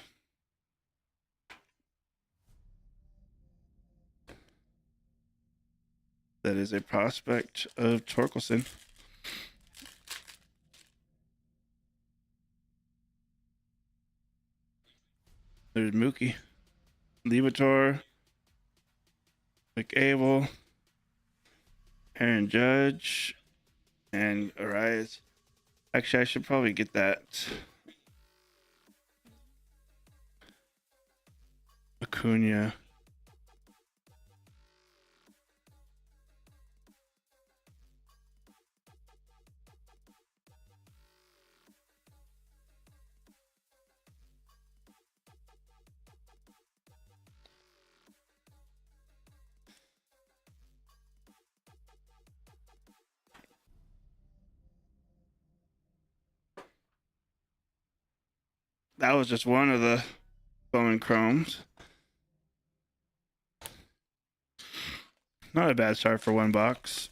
S1: that is a prospect of Torkelson. There's Mookie, Libator, McAble, Aaron Judge, and Arias. Actually, I should probably get that. Acuna. That was just one of the Bowman Chromes. Not a bad start for one box.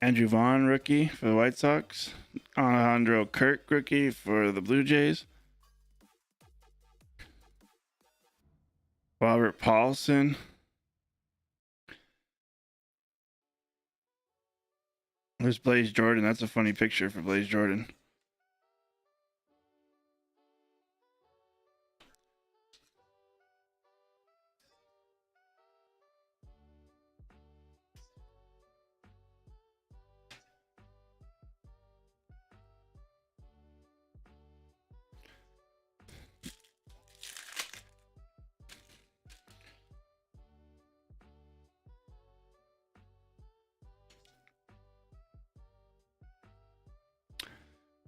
S1: Andrew Vaughn, rookie for the White Sox. Alejandro Kirk, rookie for the Blue Jays. Robert Paulson. There's Blaze Jordan. That's a funny picture for Blaze Jordan.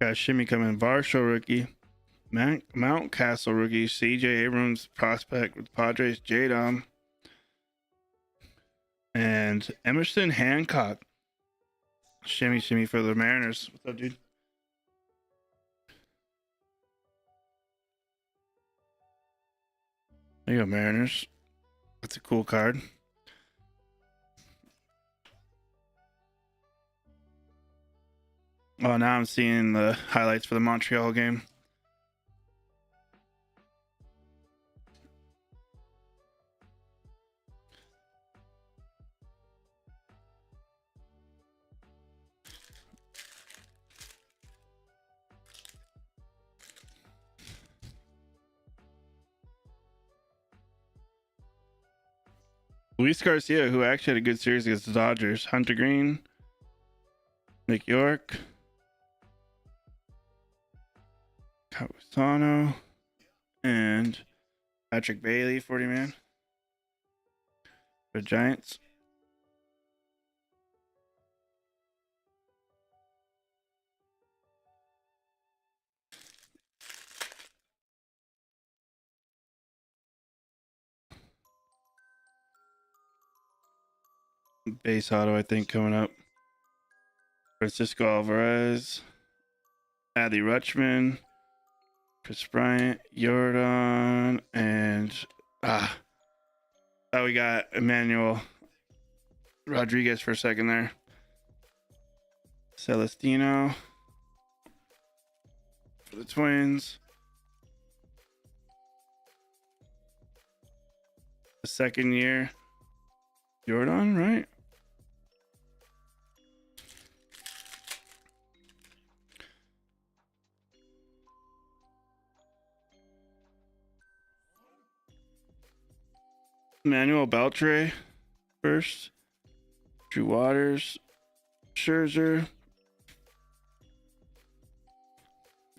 S1: Got Shimmy coming. Varsho, rookie. Mountcastle, rookie. CJ Abrams, prospect with Padres. J-Dom. And Emerson Hancock. Shimmy for the Mariners. What's up, dude? There you go, Mariners. That's a cool card. Oh, now I'm seeing the highlights for the Montreal game. Luis Garcia, who actually had a good series against the Dodgers. Hunter Green, Nick York, Causano, and Patrick Bailey, 40 man. For the Giants. Base auto, I think, coming up. Francisco Alvarez, Adley Rutschman, Chris Bryant, Jordan, and we got Emmanuel Rodriguez for a second there. Celestino for the Twins. The second year, Jordan, right? Manuel Beltre first. Drew Waters, Scherzer.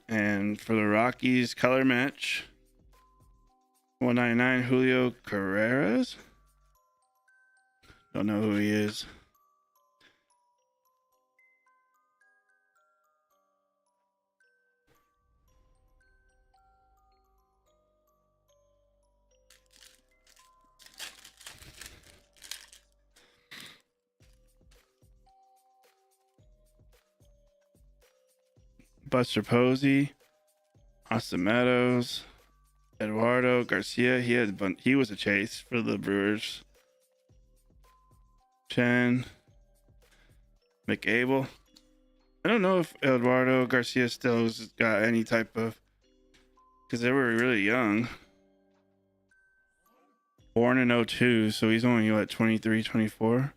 S1: And for the Rockies, color match, 199 Julio Carreras. Don't know who he is. Buster Posey, Austin Meadows, Eduardo Garcia. He was a chase for the Brewers. Chen, McAble. I don't know if Eduardo Garcia still's got any type of, because they were really young. Born in 02, so he's only what, 23, 24.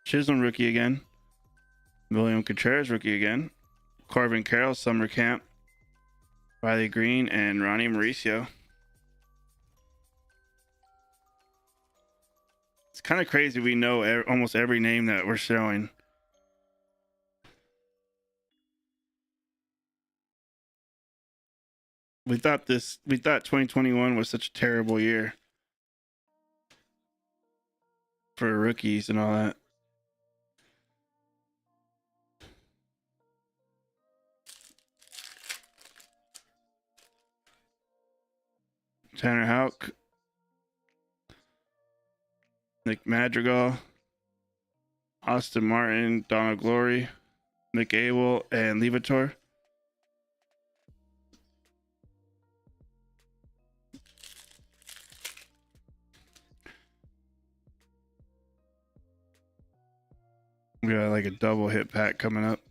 S1: Chisholm rookie again. William Contreras rookie again. Corbin Carroll summer camp. Riley Green and Ronnie Mauricio. It's kind of crazy. We know almost every name that we're showing. We thought 2021 was such a terrible year for rookies and all that. Tanner Houck, Nick Madrigal, Austin Martin, Donald Glory, McAble, and Levator. We got like a double hit pack coming up.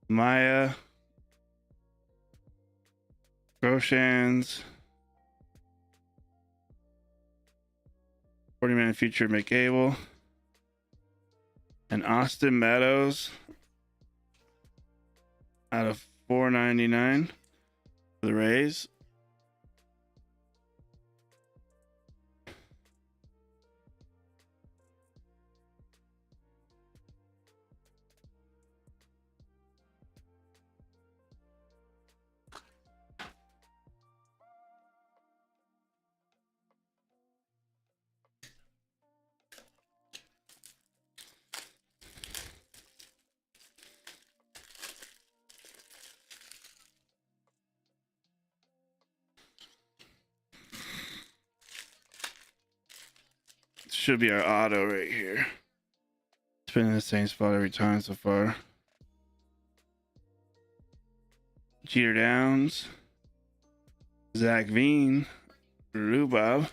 S1: Maya, Groshans, 40-man future McAble, and Austin Meadows out of 499 for the Rays. Should be our auto right here. It's been in the same spot every time so far. Jeter Downs, Zach Veen, Rubab,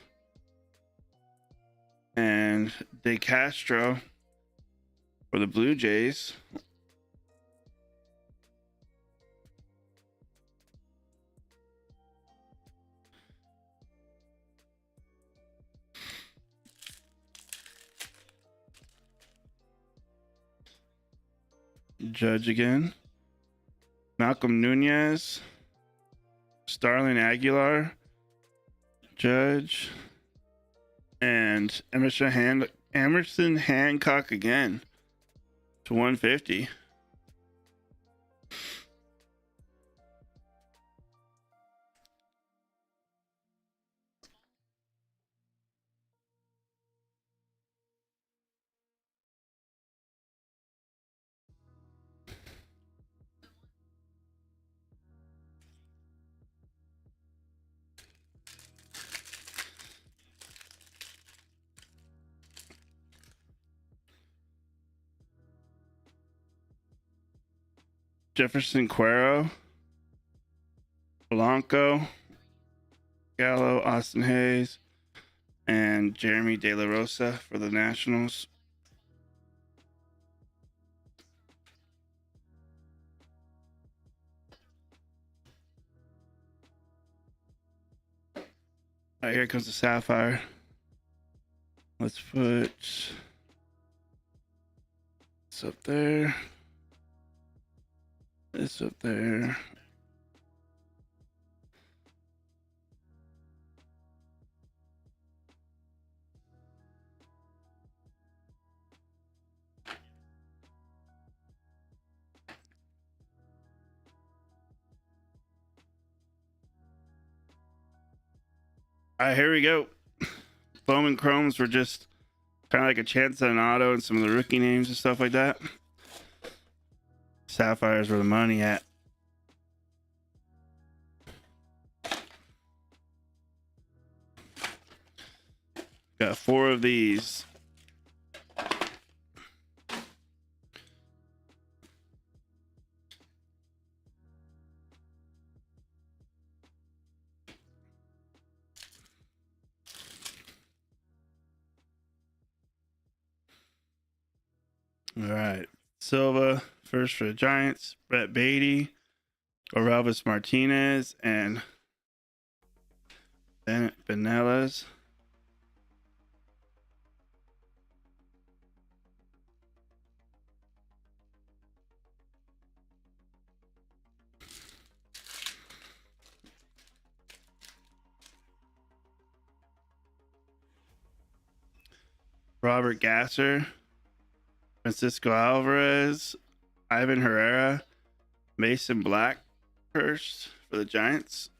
S1: and De Castro for the Blue Jays. Judge again. Malcolm Nunez, Starlin Aguilar, Judge, and Emerson Hancock again to 150. Jefferson Cuero, Blanco, Gallo, Austin Hayes, and Jeremy De La Rosa for the Nationals. All right, here comes the Sapphire. Let's put this up there. This up there. All right, here we go. Bowman Chromes were just kind of like a chance at an auto and some of the rookie names and stuff like that. Sapphires where the money at. Got 4 of these. All right. Silva first for the Giants. Brett Beatty, Orelvis Martinez, and Benelas. Robert Gasser, Francisco Alvarez, Ivan Herrera, Mason Blackhurst for the Giants.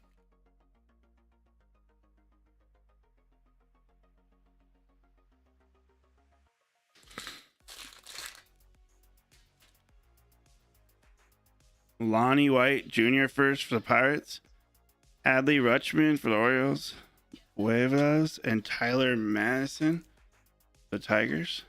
S1: Lonnie White Jr. first for the Pirates. Adley Rutschman for the Orioles. Huevas and Tyler Madison for the Tigers.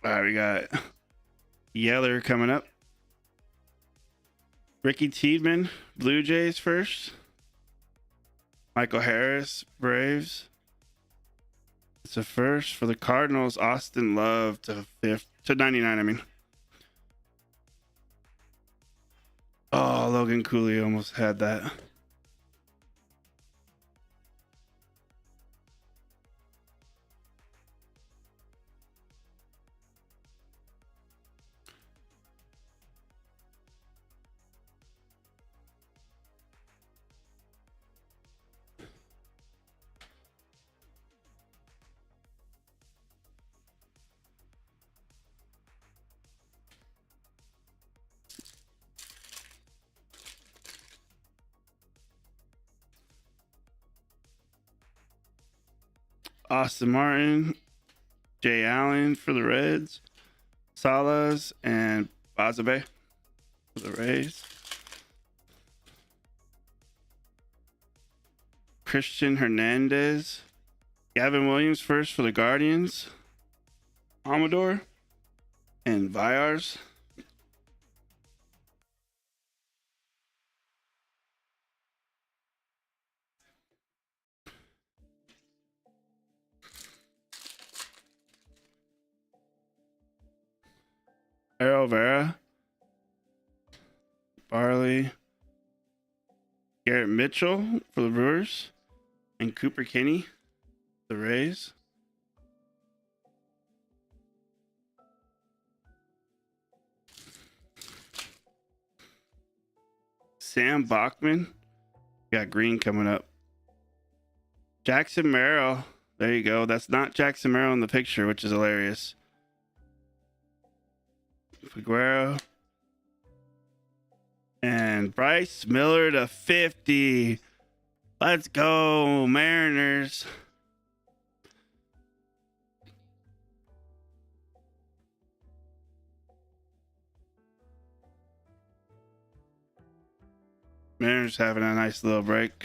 S1: All right, we got Yeller coming up. Ricky Tiedemann, Blue Jays first. Michael Harris, Braves. It's a first for the Cardinals. Austin Love to 99. I mean, oh, Logan Cooley almost had that. Austin Martin, Jay Allen for the Reds, Salas, and Bazabe for the Rays. Christian Hernandez, Gavin Williams first for the Guardians, Amador, and Viars. Errol Vera, Barley, Garrett Mitchell for the Brewers, And Cooper Kinney, the Rays. Sam Bachman. Got green coming up. Jackson Merrill. There you go. That's not Jackson Merrill in the picture, which is hilarious. Figueroa. And Bryce Miller to 50. Let's go, Mariners. Mariners having a nice little break.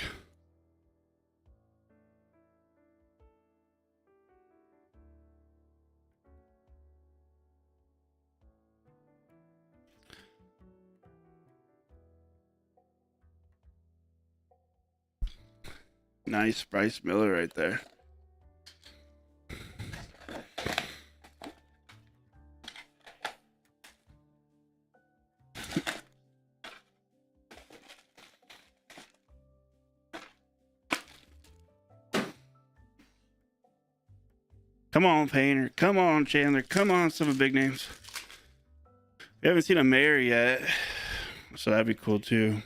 S1: Nice Bryce Miller right there. Come on, Painter. Come on, Chandler. Come on, some of the big names. We haven't seen a mayor yet, so that'd be cool too.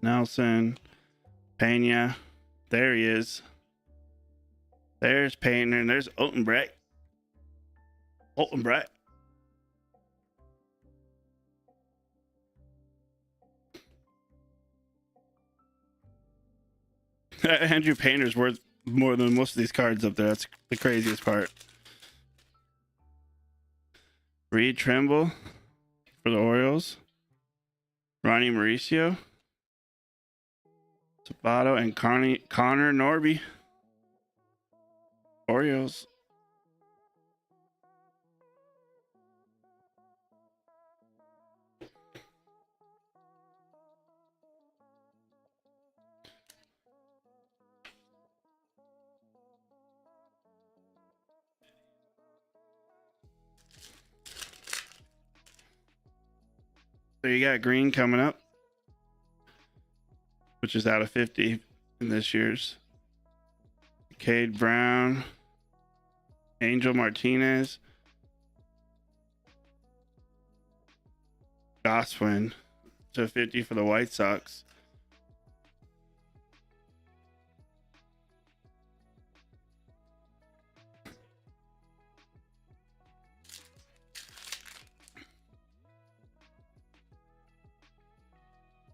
S1: Nelson, Pena. There he is. There's Painter, and there's Altenbrecht. Altenbrecht. Andrew Painter's worth more than most of these cards up there. That's the craziest part. Reed Trimble for the Orioles. Ronnie Mauricio. Sabato and Connor Norby. Orioles. So you got green coming up, which is out of 50 in this year's. Cade Brown, Angel Martinez, Goswin to 50 for the White Sox.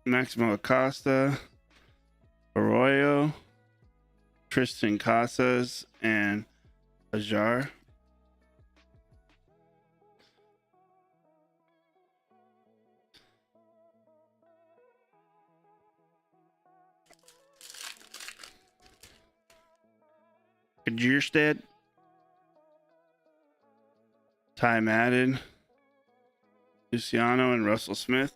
S1: Maximo Acosta, Arroyo, Tristan Casas, and Ajar. Kajirstead, Ty Madden, Luciano, and Russell Smith.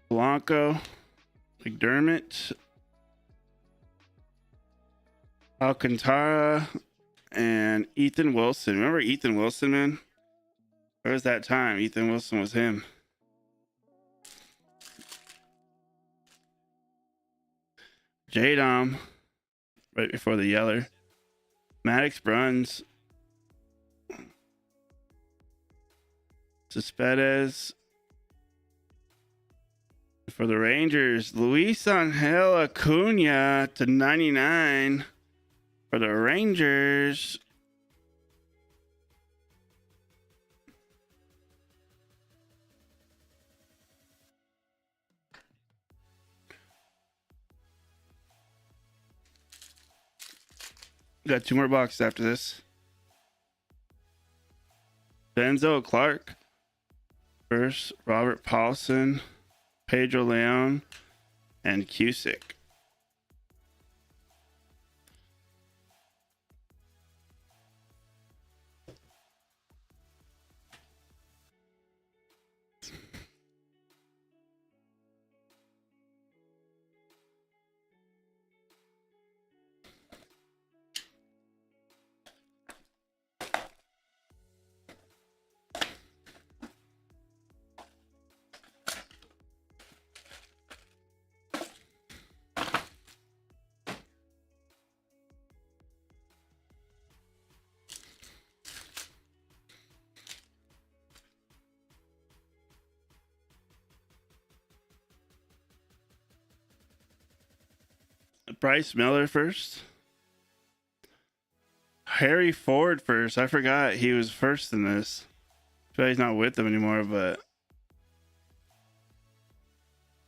S1: Blanco, McDermott, Alcantara, and Ethan Wilson. Remember Ethan Wilson, man? Where was that time? Ethan Wilson was him. J-Dom, right before the yeller. Maddox Bruns. Cespedes. For the Rangers, Luis Angel Acuna to 99 for the Rangers. Got two more boxes after this. Denzel Clark. First, Robert Paulson, Pedro Leon, and Cusick. Bryce Miller first. Harry Ford first. I forgot he was first in this. But he's not with them anymore, but...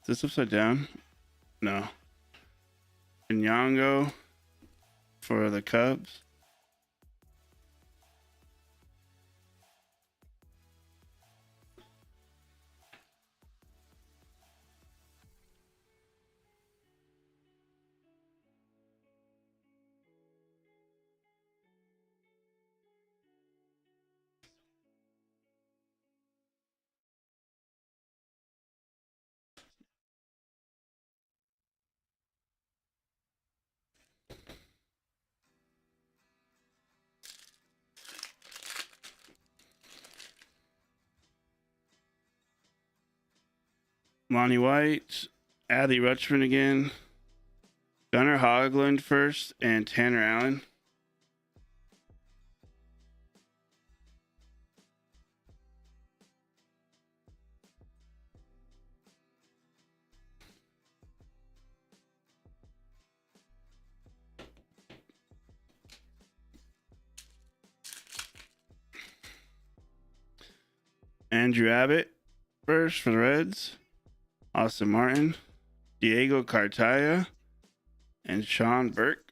S1: Is this upside down? No. Nyong'o for the Cubs. Lonnie White, Adley Rutschman again, Gunnar Hoglund first, and Tanner Allen. Andrew Abbott first for the Reds, Austin Martin, Diego Cartaya, and Shaun Burke.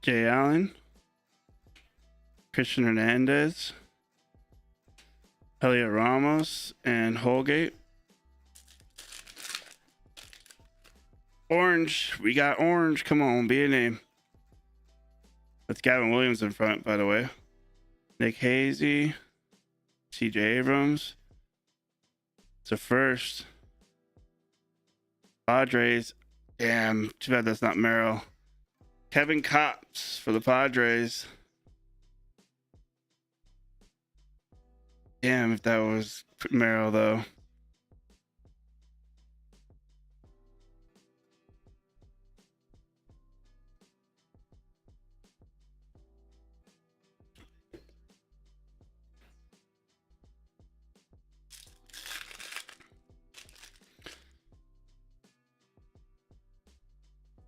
S1: Jay Allen, Christian Hernandez, Elliot Ramos, and Holgate. Orange. We got orange. Come on, be a name. That's Gavin Williams in front, by the way. Nick Hazy, CJ Abrams. It's a first. Padres. Damn, too bad that's not Merrill. Kevin Kopps for the Padres. Damn, if that was Merrill, though.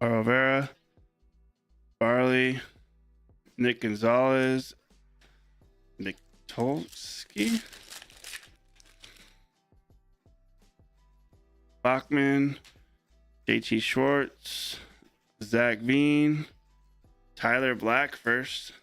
S1: Rivera, Barley, Nick Gonzalez, Nick Tolsky, Bachman, JT Schwartz, Zach Veen, Tyler Black first.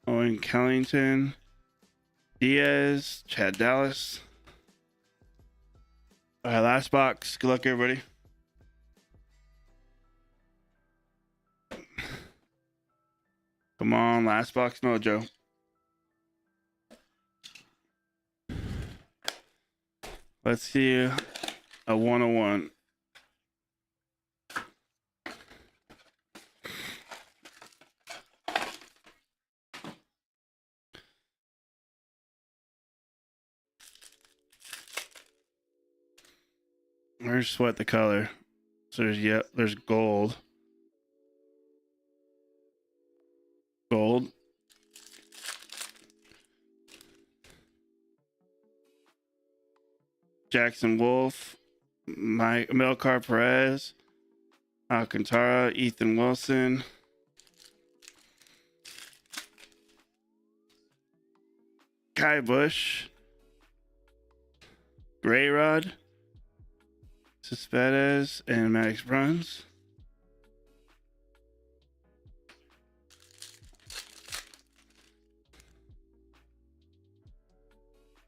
S1: Owen Kellington, Diaz, Chad Dallas. All right, last box. Good luck, everybody. Come on, last box mojo. Let's see a 101. Where's Sweat the color? So there's gold. Gold. Jackson Wolf, Melcar Perez, Alcantara, Ethan Wilson, Kai Bush, Gray Rod, Cespedes, and Max Bruns.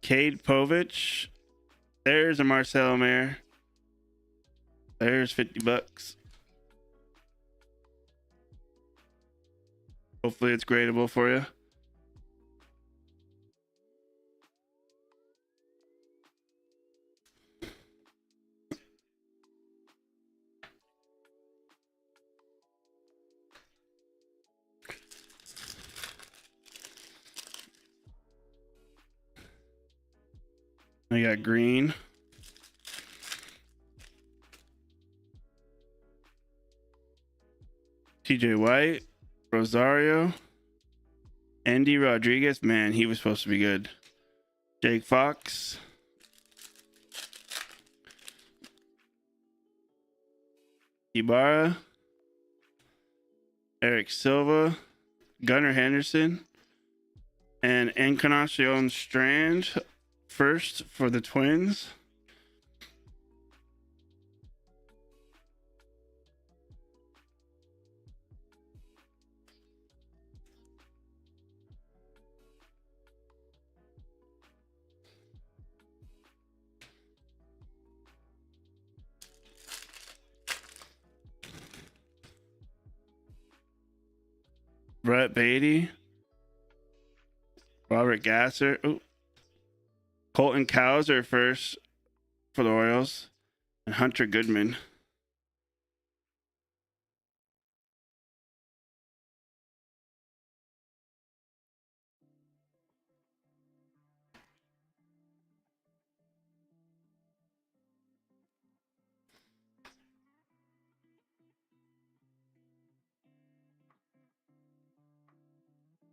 S1: Cade Povich. There's a Marcelo Mayer. There's $50. Hopefully it's gradable for you. I got green. TJ White, Rosario, Andy Rodriguez. Man, he was supposed to be good. Jake Fox. Ibarra. Eric Silva. Gunnar Henderson. And Encarnacion Strand first for the Twins. Brett Beatty. Robert Gasser. Ooh. Colton Cowser first for the Orioles. And Hunter Goodman.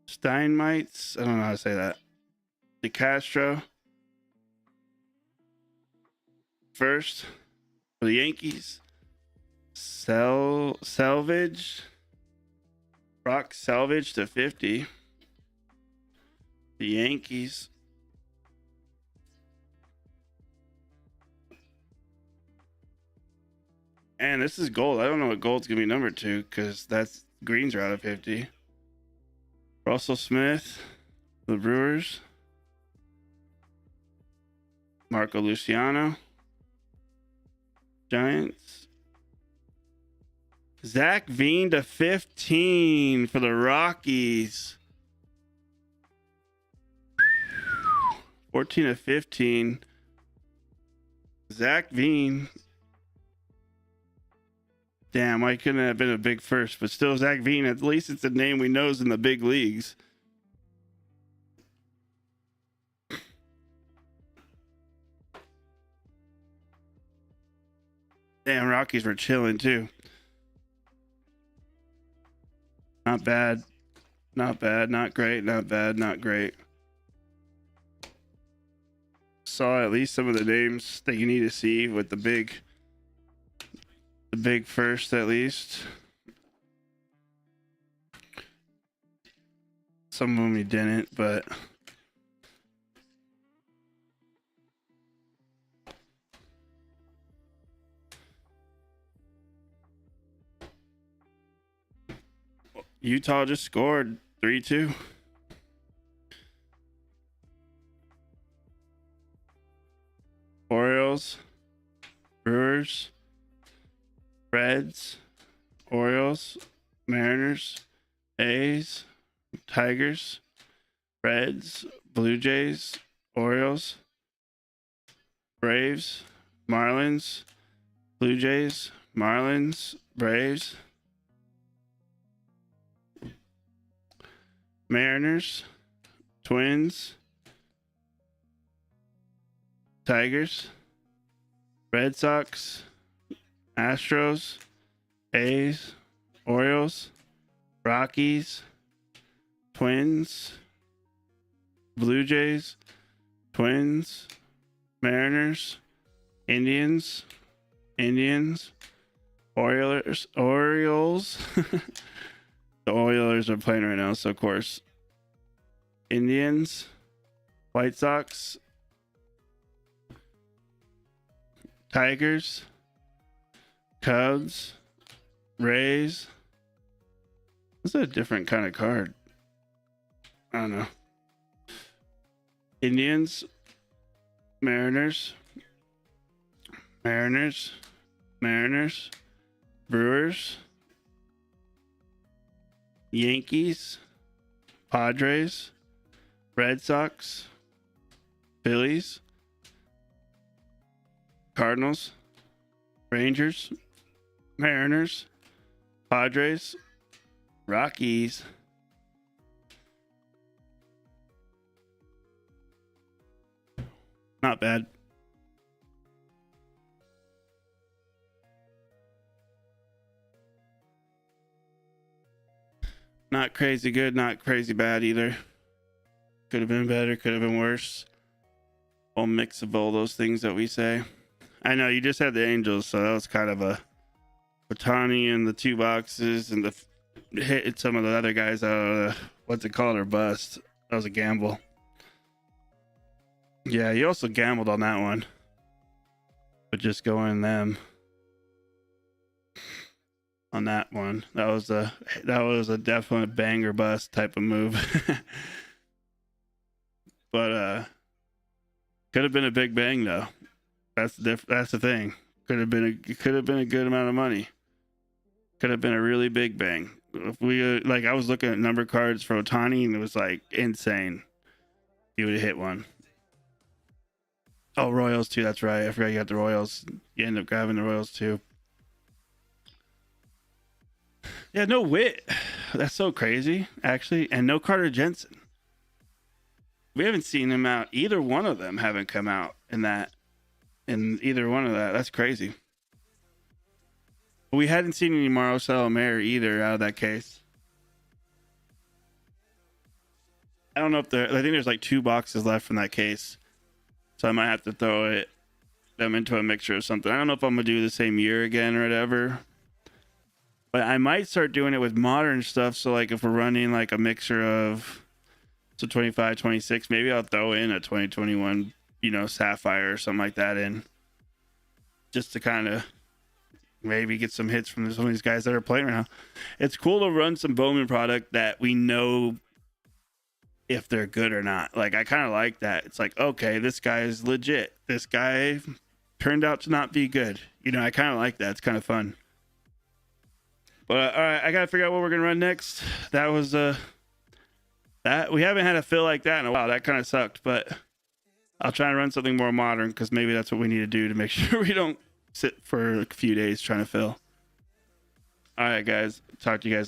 S1: Steinmites. I don't know how to say that. DeCastro. First for the Yankees. Salvage. Rock Salvage to 50. The Yankees. And this is gold. I don't know what gold's going to be numbered to because that's greens are out of 50. Russell Smith, the Brewers. Marco Luciano, Giants. Zach Veen to 15 for the Rockies. 14 to 15. Zach Veen. Damn, why couldn't it have been a big first? But still, Zach Veen, at least it's a name we know is in the big leagues. Damn, Rockies were chilling too. Not bad. Not bad. Not great. Not bad. Not great. Saw at least some of the names that you need to see with the big first at least. Some of them you didn't, but Utah just scored 3-2. Orioles, Brewers, Reds, Orioles, Mariners, A's, Tigers, Reds, Blue Jays, Orioles, Braves, Marlins, Blue Jays, Marlins, Braves, Mariners, Twins, Tigers, Red Sox, Astros, A's, Orioles, Rockies, Twins, Blue Jays, Twins, Mariners, Indians, Orioles. The Oilers are playing right now, so of course. Indians, White Sox, Tigers, Cubs, Rays. This is a different kind of card. I don't know. Indians, Mariners, Brewers, Yankees, Padres, Red Sox, Phillies, Cardinals, Rangers, Mariners, Padres, Rockies. Not bad. Not crazy good, not crazy bad either. Could have been better, could have been worse. Whole mix of all those things that we say. I know you just had the Angels, so that was kind of a Otani and the 2 boxes and the hit some of the other guys out of the, what's it called, or bust. That was a gamble. Yeah, you also gambled on that one, but just going them on that one. That was a definite bang or bust type of move. But could have been a big bang though. That's the thing. Could have been a good amount of money. Could have been a really big bang. If we like, I was looking at number cards for Otani and it was like insane. You would have hit one. Oh, Royals too. That's right. I forgot you got the Royals. You end up grabbing the Royals too. Yeah, no Witt. That's so crazy, actually, and no Carter Jensen. We haven't seen him out. Either one of them haven't come out in either one of that. That's crazy. We hadn't seen any Marcelo Mayer either out of that case. I don't know if I think there's like 2 boxes left from that case. So I might have to throw them into a mixture of something. I don't know if I'm going to do the same year again or whatever. But I might start doing it with modern stuff. So like if we're running like a mixture of 25, 26, maybe I'll throw in a 2021, Sapphire or something like that in. Just to kind of maybe get some hits from some of these guys that are playing right now. It's cool to run some Bowman product that we know if they're good or not. Like, I kind of like that. It's like, okay, this guy is legit. This guy turned out to not be good. I kind of like that. It's kind of fun. But all right, I got to figure out what we're going to run next. That was that we haven't had a fill like that in a while. That kind of sucked, but I'll try and run something more modern because maybe that's what we need to do to make sure we don't sit for a few days trying to fill. All right, guys. Talk to you guys